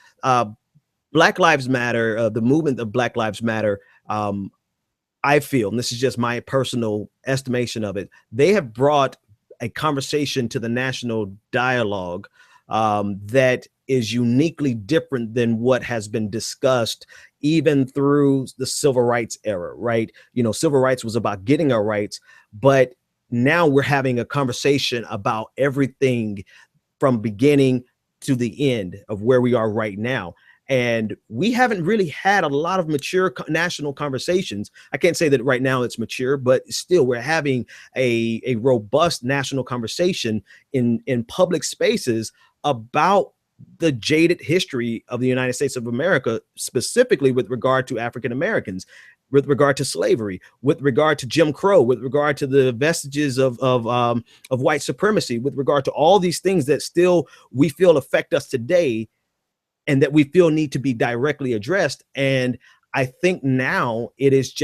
Black Lives Matter, the movement of Black Lives Matter, I feel, and this is just my personal estimation of it, they have brought a conversation to the national dialogue that is uniquely different than what has been discussed even through the civil rights era, right? Civil rights was about getting our rights, but now we're having a conversation about everything from beginning to the end of where we are right now. And we haven't really had a lot of mature national conversations. I can't say that right now it's mature, but still we're having a robust national conversation in public spaces about the jaded history of the United States of America, specifically with regard to African Americans, with regard to slavery, with regard to Jim Crow, with regard to the vestiges of white supremacy, with regard to all these things that still we feel affect us today and that we feel need to be directly addressed. And I think now it is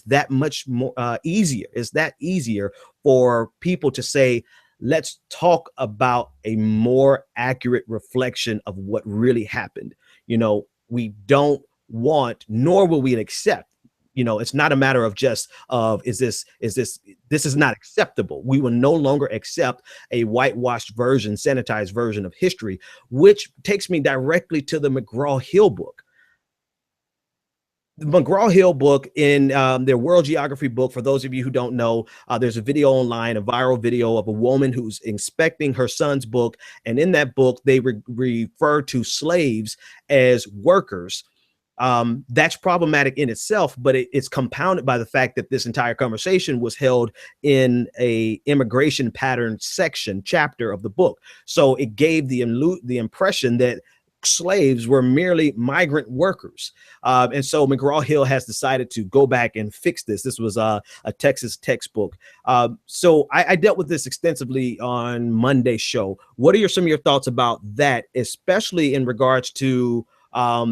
that much more easier. It's that easier for people to say, let's talk about a more accurate reflection of what really happened. We don't want, nor will we accept. It's not a matter of just this is not acceptable. We will no longer accept a whitewashed version, sanitized version of history, which takes me directly to the McGraw Hill book. the McGraw Hill book in their world geography book. For those of you who don't know, there's a video online, a viral video of a woman who's inspecting her son's book. And in that book, they refer to slaves as workers. That's problematic in itself, but it's compounded by the fact that this entire conversation was held in a immigration pattern chapter of the book. So it gave the impression that slaves were merely migrant workers. And so McGraw Hill has decided to go back and fix this. This was a Texas textbook. So I dealt with this extensively on Monday's show. What are some of your thoughts about that, especially in regards to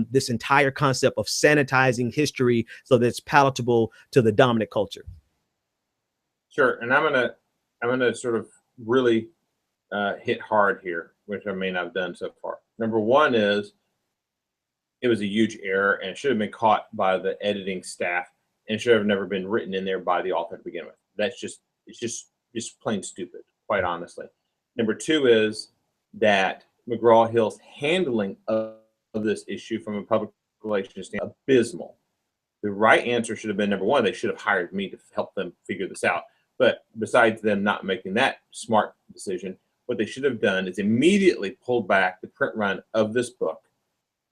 this entire concept of sanitizing history so that it's palatable to the dominant culture? Sure. And I'm gonna sort of really hit hard here, which I may not have done so far. Number one is it was a huge error and should have been caught by the editing staff and should have never been written in there by the author to begin with. It's just plain stupid, quite honestly. Number two is that McGraw Hill's handling of this issue from a public relations standpoint abysmal. The right answer should have been, number one, they should have hired me to help them figure this out. But besides them not making that smart decision, what they should have done is immediately pulled back the print run of this book.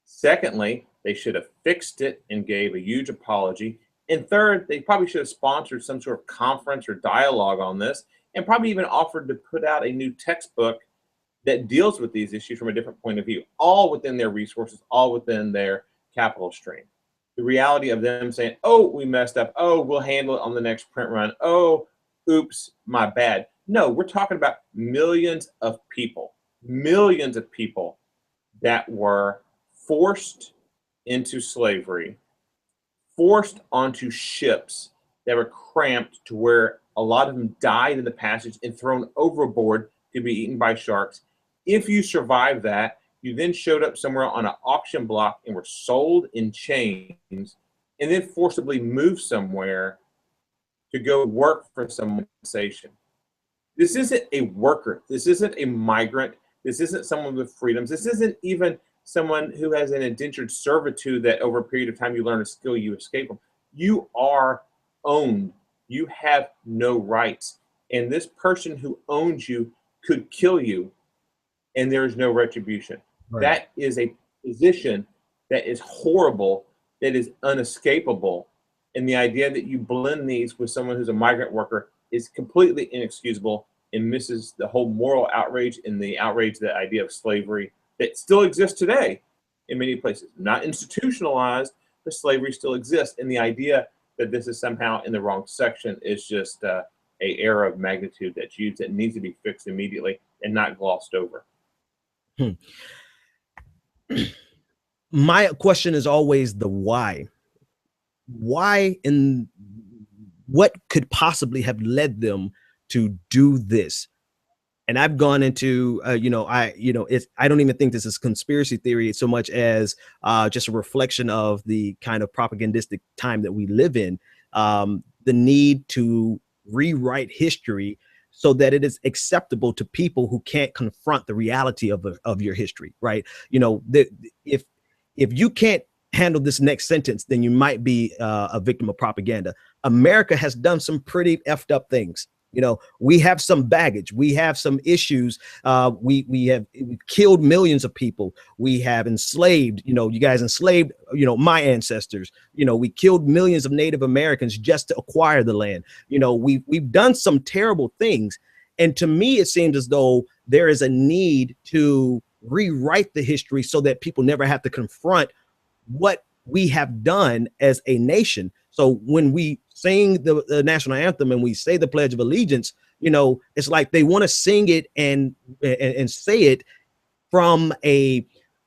Secondly, they should have fixed it and gave a huge apology. And third, they probably should have sponsored some sort of conference or dialogue on this, and probably even offered to put out a new textbook that deals with these issues from a different point of view, all within their resources, all within their capital stream. The reality of them saying, oh, we messed up. Oh, we'll handle it on the next print run. Oh, oops, my bad. No, we're talking about millions of people that were forced into slavery, forced onto ships that were cramped to where a lot of them died in the passage and thrown overboard to be eaten by sharks. If you survived that, you then showed up somewhere on an auction block and were sold in chains and then forcibly moved somewhere to go work for some organization. This isn't a worker. This isn't a migrant. This isn't someone with freedoms. This isn't even someone who has an indentured servitude that over a period of time you learn a skill, you escape from. You are owned. You have no rights. And this person who owns you could kill you and there is no retribution. Right. That is a position that is horrible, that is unescapable. And the idea that you blend these with someone who's a migrant worker is completely inexcusable and misses the whole moral outrage and the outrage, the idea of slavery that still exists today in many places. Not institutionalized, but slavery still exists. And the idea that this is somehow in the wrong section is just a error of magnitude that's used that needs to be fixed immediately and not glossed over. My question is always the why. Why and what could possibly have led them to do this? And I've gone into, I don't even think this is conspiracy theory so much as just a reflection of the kind of propagandistic time that we live in, the need to rewrite history so that it is acceptable to people who can't confront the reality of your history, right? If you can't handle this next sentence, then you might be a victim of propaganda. America has done some pretty effed up things. We have some baggage. We have some issues. We've killed millions of people. We have enslaved, you guys enslaved, my ancestors. We killed millions of Native Americans just to acquire the land. We've done some terrible things. And to me, it seems as though there is a need to rewrite the history so that people never have to confront what we have done as a nation. So when we sing the national anthem and we say the Pledge of Allegiance, it's like they want to sing it and say it from a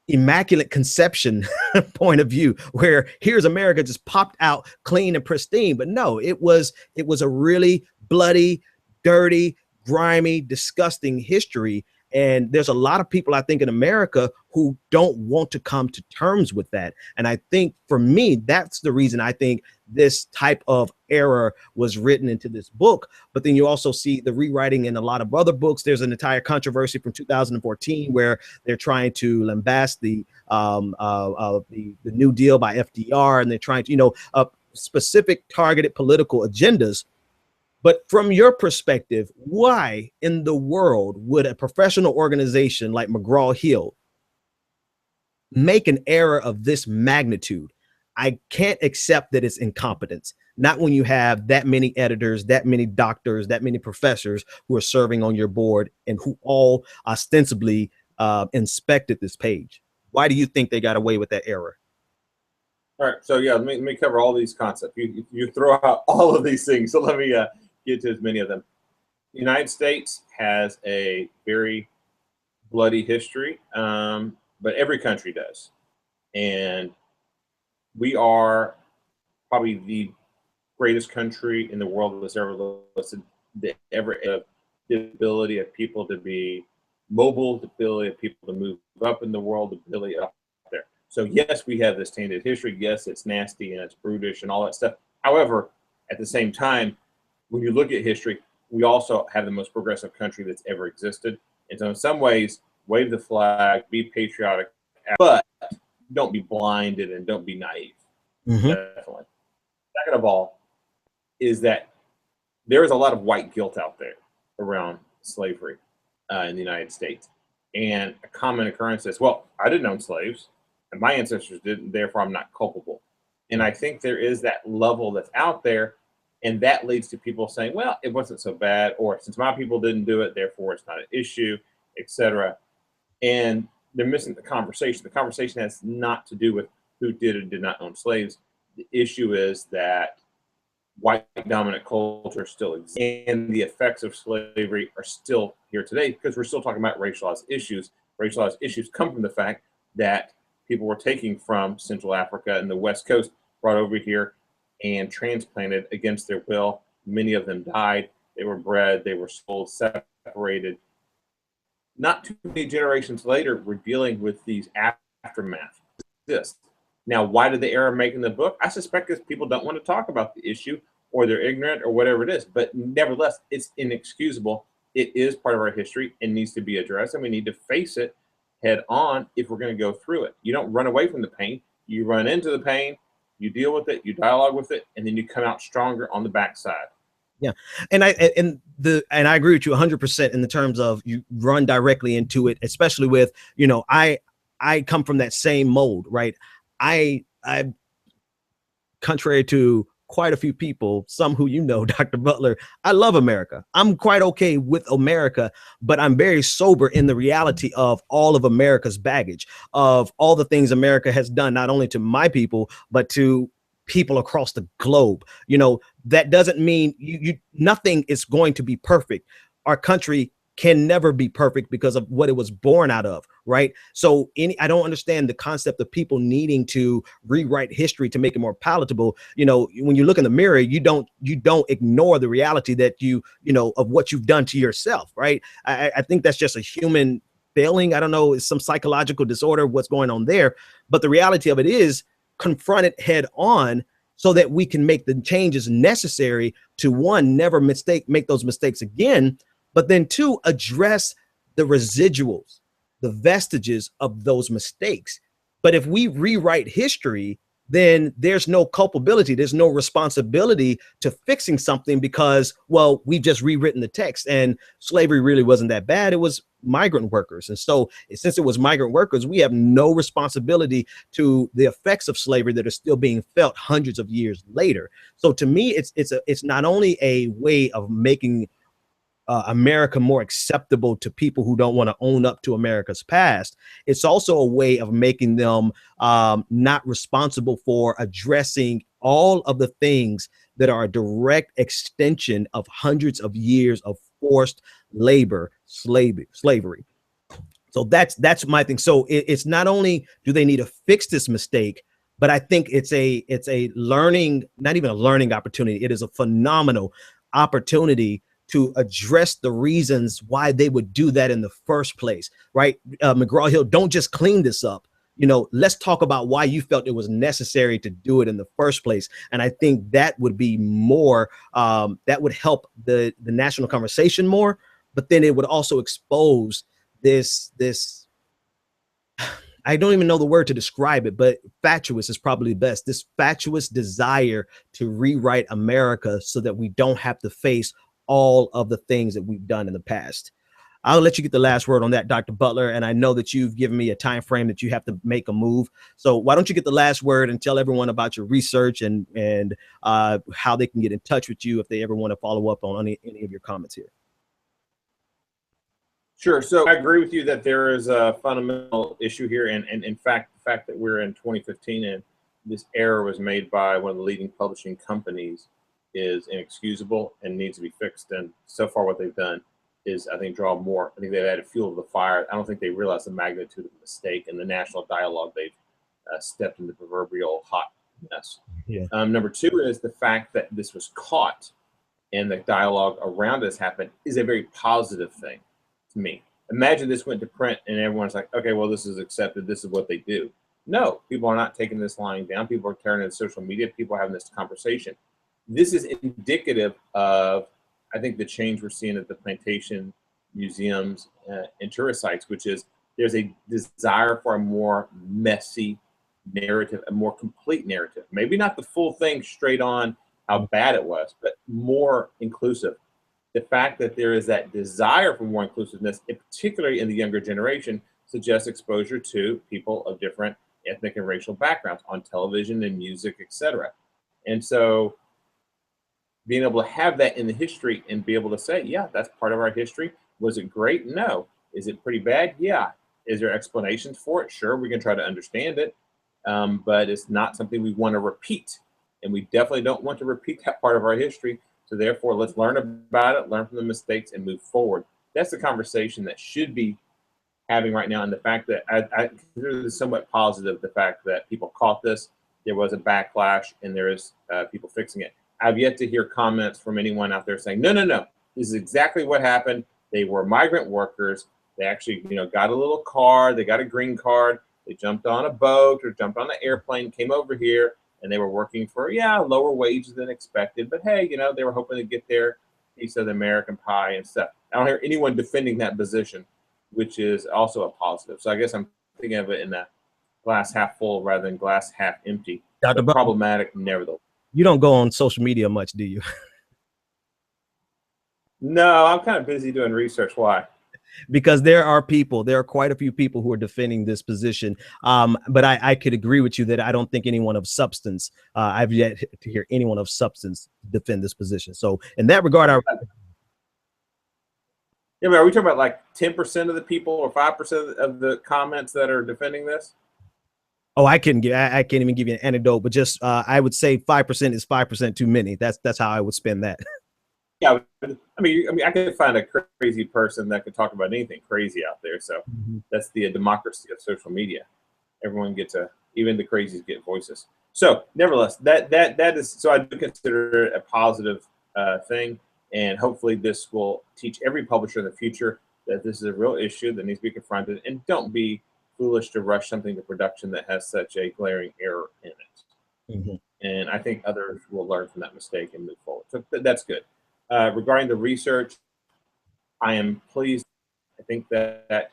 immaculate conception point of view, where here's America just popped out clean and pristine. But no, it was a really bloody, dirty, grimy, disgusting history. And there's a lot of people, I think, in America who don't want to come to terms with that. And I think for me, that's the reason I think this type of error was written into this book. But then you also see the rewriting in a lot of other books. There's an entire controversy from 2014 where they're trying to lambast the New Deal by FDR, and they're trying to, specific targeted political agendas. But from your perspective, why in the world would a professional organization like McGraw Hill make an error of this magnitude? I can't accept that it's incompetence. Not when you have that many editors, that many doctors, that many professors who are serving on your board and who all ostensibly inspected this page. Why do you think they got away with that error? All right, so yeah, let me cover all these concepts. You throw out all of these things, so let me get to as many of them. The United States has a very bloody history, but every country does. And we are probably the greatest country in the world that's ever listed, the ability of people to be mobile, the ability of people to move up in the world, the ability up there. So yes, we have this tainted history. Yes, it's nasty and it's brutish and all that stuff. However, at the same time, when you look at history, we also have the most progressive country that's ever existed. And so in some ways, wave the flag, be patriotic, but don't be blinded and don't be naive. Definitely. Second of all, is that there is a lot of white guilt out there around slavery in the United States. And a common occurrence is, well, I didn't own slaves and my ancestors didn't, therefore I'm not culpable. And I think there is that level that's out there, and that leads to people saying, well, it wasn't so bad, or since my people didn't do it, therefore it's not an issue, etc. And they're missing the conversation. The conversation has not to do with who did or did not own slaves. The issue is that white dominant culture still exists, and the effects of slavery are still here today because we're still talking about racialized issues. Racialized issues come from the fact that people were taken from Central Africa and the West Coast, brought over here and transplanted against their will. Many of them died. They were bred, they were sold, separated. Not too many generations later, we're dealing with these aftermath. Now, why did the error make in the book? I suspect because people don't want to talk about the issue, or they're ignorant, or whatever it is. But nevertheless, it's inexcusable. It is part of our history and needs to be addressed, and we need to face it head on if we're going to go through it. You don't run away from the pain. You run into the pain, you deal with it, you dialogue with it, and then you come out stronger on the backside. Yeah, and I agree with you 100% in the terms of you run directly into it, especially with, I come from that same mold, right? I contrary to quite a few people, some who Dr. Butler, I love America. I'm quite okay with America, but I'm very sober in the reality of all of America's baggage, of all the things America has done, not only to my people, but to people across the globe. That doesn't mean nothing is going to be perfect. Our country can never be perfect because of what it was born out of, right? So I don't understand the concept of people needing to rewrite history to make it more palatable. When you look in the mirror, you don't ignore the reality that of what you've done to yourself, right? I think that's just a human failing. I don't know, it's some psychological disorder, what's going on there. But the reality of it is confront it head on so that we can make the changes necessary to, one, never make those mistakes again, but then two, address the residuals, the vestiges of those mistakes. But if we rewrite history, then there's no culpability, there's no responsibility to fixing something because, well, we've just rewritten the text and slavery really wasn't that bad. It was migrant workers. And so since it was migrant workers, we have no responsibility to the effects of slavery that are still being felt hundreds of years later. So to me, it's not only a way of making America more acceptable to people who don't want to own up to America's past. It's also a way of making them not responsible for addressing all of the things that are a direct extension of hundreds of years of forced labor, slavery. So that's my thing. So it's not only do they need to fix this mistake, but I think it's a learning, not even a learning opportunity. It is a phenomenal opportunity to address the reasons why they would do that in the first place, right? McGraw Hill, don't just clean this up. let's talk about why you felt it was necessary to do it in the first place. And I think that would be more, that would help the national conversation more, but then it would also expose this, I don't even know the word to describe it, but fatuous is probably best. This fatuous desire to rewrite America so that we don't have to face all of the things that we've done in the past. I'll let you get the last word on that, Dr. Butler. And I know that you've given me a time frame that you have to make a move. So why don't you get the last word and tell everyone about your research and how they can get in touch with you if they ever want to follow up on any of your comments here. Sure. So I agree with you that there is a fundamental issue here. And in fact, the fact that we're in 2015 and this error was made by one of the leading publishing companies is inexcusable and needs to be fixed. And so far what they've done is, I think, draw more. I think they've added fuel to the fire. I don't think they realize the magnitude of the mistake and the national dialogue. They've stepped into the proverbial hot mess. Yeah. Number two is the fact that this was caught and the dialogue around this happened is a very positive thing to me. Imagine this went to print and everyone's like, okay, well, this is accepted. This is what they do. No, people are not taking this lying down. People are turning to social media. People are having this conversation. This is indicative of, I think, the change we're seeing at the plantation museums and tourist sites, which is there's a desire for a more messy narrative, a more complete narrative. Maybe not the full thing straight on how bad it was, but more inclusive. The fact that there is that desire for more inclusiveness, particularly in the younger generation, suggests exposure to people of different ethnic and racial backgrounds on television and music, etc. And so being able to have that in the history and be able to say, yeah, that's part of our history. Was it great? No. Is it pretty bad? Yeah. Is there explanations for it? Sure, we can try to understand it, but it's not something we want to repeat. And we definitely don't want to repeat that part of our history. So therefore, let's learn about it, learn from the mistakes, and move forward. That's the conversation that should be having right now. And the fact that I consider this somewhat positive, the fact that people caught this, there was a backlash, and there is people fixing it. I've yet to hear comments from anyone out there saying, no, this is exactly what happened. They were migrant workers. They actually, got a little card. They got a green card. They jumped on a boat or jumped on an airplane, came over here, and they were working for, lower wages than expected. But hey, they were hoping to get their piece of the American pie and stuff. I don't hear anyone defending that position, which is also a positive. So I guess I'm thinking of it in a glass half full rather than glass half empty. But problematic nevertheless. You don't go on social media much, do you? No, I'm kind of busy doing research. Why? Because there are quite a few people who are defending this position. But I could agree with you that I don't think anyone of substance, I've yet to hear anyone of substance defend this position. So in that regard, but are we talking about like 10% of the people or 5% of the comments that are defending this? Oh, I can't even give you an anecdote, but just I would say 5% is 5% too many. That's how I would spend that. Yeah, I mean, I could find a crazy person that could talk about anything crazy out there. So that's the democracy of social media. Everyone gets even the crazies get voices. So nevertheless, that is, so I do consider it a positive thing, and hopefully this will teach every publisher in the future that this is a real issue that needs to be confronted, and don't be foolish to rush something to production that has such a glaring error in it. And I think others will learn from that mistake and move forward. So that's good. Regarding the research, I am pleased. I think that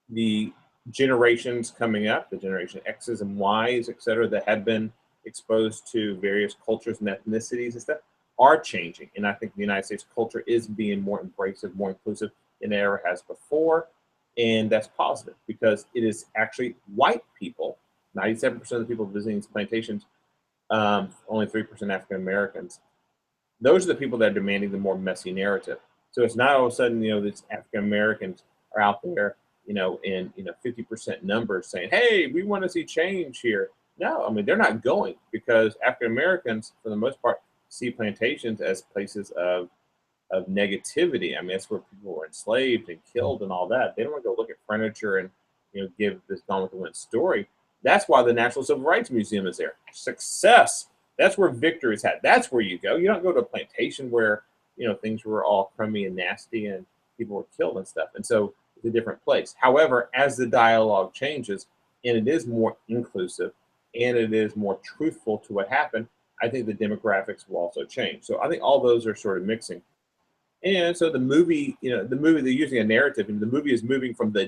the generations coming up, the generation X's and Y's, et cetera, that have been exposed to various cultures and ethnicities and stuff are changing. And I think the United States culture is being more embracive, more inclusive than it ever has before. And that's positive because it is actually white people, 97% of the people visiting these plantations, only 3% African Americans. Those are the people that are demanding the more messy narrative. So it's not all of a sudden, these African Americans are out there, in 50% numbers saying, hey, we want to see change here. No, I mean, they're not going because African Americans, for the most part, see plantations as places of negativity. I mean, that's where people were enslaved and killed and all that. They don't want to go look at furniture and, give this Gone with the Wind story. That's why the National Civil Rights Museum is there. Success. That's where victory is had. That's where you go. You don't go to a plantation where, things were all crummy and nasty and people were killed and stuff. And so it's a different place. However, as the dialogue changes, and it is more inclusive, and it is more truthful to what happened, I think the demographics will also change. So I think all those are sort of mixing. And so the movie, they're using a narrative, and the movie is moving from the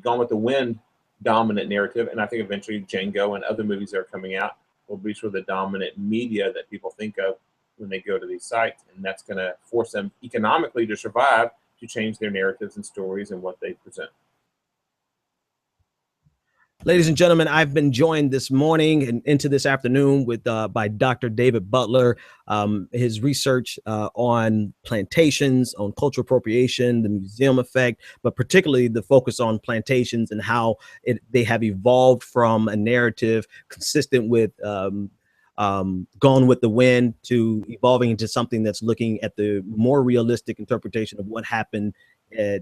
Gone with the Wind dominant narrative, and I think eventually Django and other movies that are coming out will be sort of the dominant media that people think of when they go to these sites, and that's going to force them economically to survive, to change their narratives and stories and what they present. Ladies and gentlemen, I've been joined this morning and into this afternoon with by Dr. David Butler. His research on plantations, on cultural appropriation, the museum effect, but particularly the focus on plantations and how they have evolved from a narrative consistent with Gone with the Wind to evolving into something that's looking at the more realistic interpretation of what happened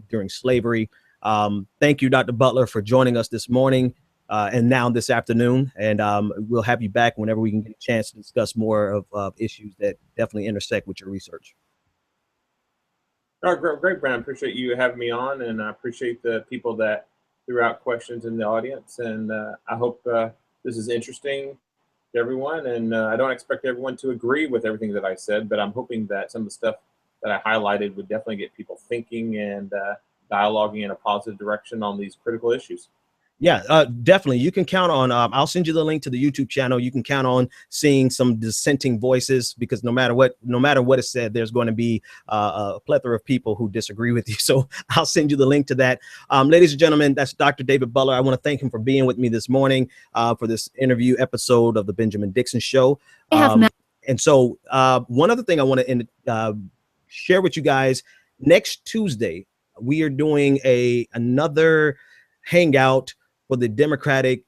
during slavery. Thank you, Dr. Butler, for joining us this morning. And now this afternoon, and we'll have you back whenever we can get a chance to discuss more of issues that definitely intersect with your research. All right, great, Brian. Appreciate you having me on, and I appreciate the people that threw out questions in the audience. And I hope this is interesting to everyone. And I don't expect everyone to agree with everything that I said, but I'm hoping that some of the stuff that I highlighted would definitely get people thinking and dialoguing in a positive direction on these critical issues. Yeah, definitely. You can count on, I'll send you the link to the YouTube channel. You can count on seeing some dissenting voices, because no matter what is said, there's going to be a plethora of people who disagree with you. So I'll send you the link to that. Ladies and gentlemen, that's Dr. David Butler. I want to thank him for being with me this morning for this interview episode of the Benjamin Dixon Show. And so one other thing I want to share with you guys, next Tuesday, we are doing another hangout for the Democratic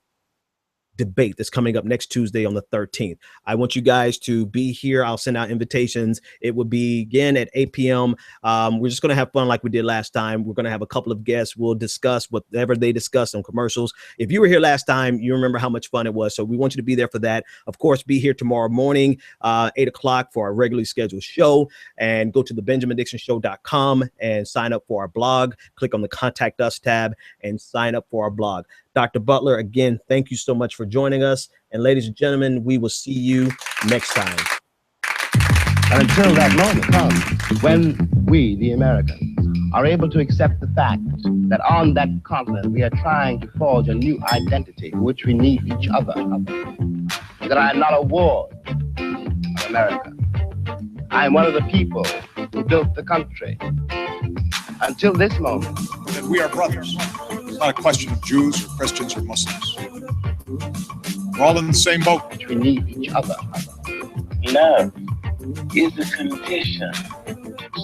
debate that's coming up next Tuesday on the 13th. I want you guys to be here. I'll send out invitations. It will be again at 8 p.m. We're just going to have fun like we did last time. We're going to have a couple of guests. We'll discuss whatever they discussed on commercials. If you were here last time, you remember how much fun it was. So we want you to be there for that. Of course, be here tomorrow morning, 8 o'clock for our regularly scheduled show, and go to thebenjamindixonshow.com and sign up for our blog. Click on the Contact Us tab and sign up for our blog. Dr. Butler, again, thank you so much for joining us. And ladies and gentlemen, we will see you next time. And until that moment comes, when we, the Americans, are able to accept the fact that on that continent we are trying to forge a new identity for which we need each other, that I am not a ward of America. I am one of the people who built the country. Until this moment, that we are brothers. It's not a question of Jews or Christians or Muslims. We're all in the same boat. We need each other. Love is a condition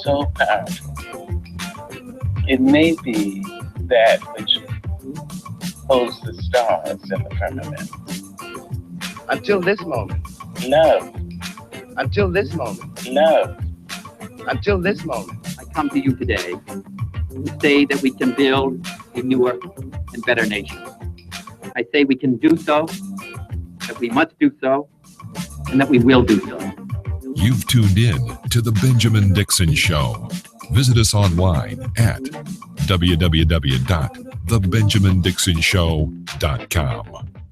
so powerful. It may be that which holds the stars in the firmament. Until this moment. Love. Until this moment. Love. Until this moment. I come to you today to say that we can build a newer and better nation. I say we can do so, that we must do so, and that we will do so. You've tuned in to The Benjamin Dixon Show. Visit us online at www.thebenjamindixonshow.com.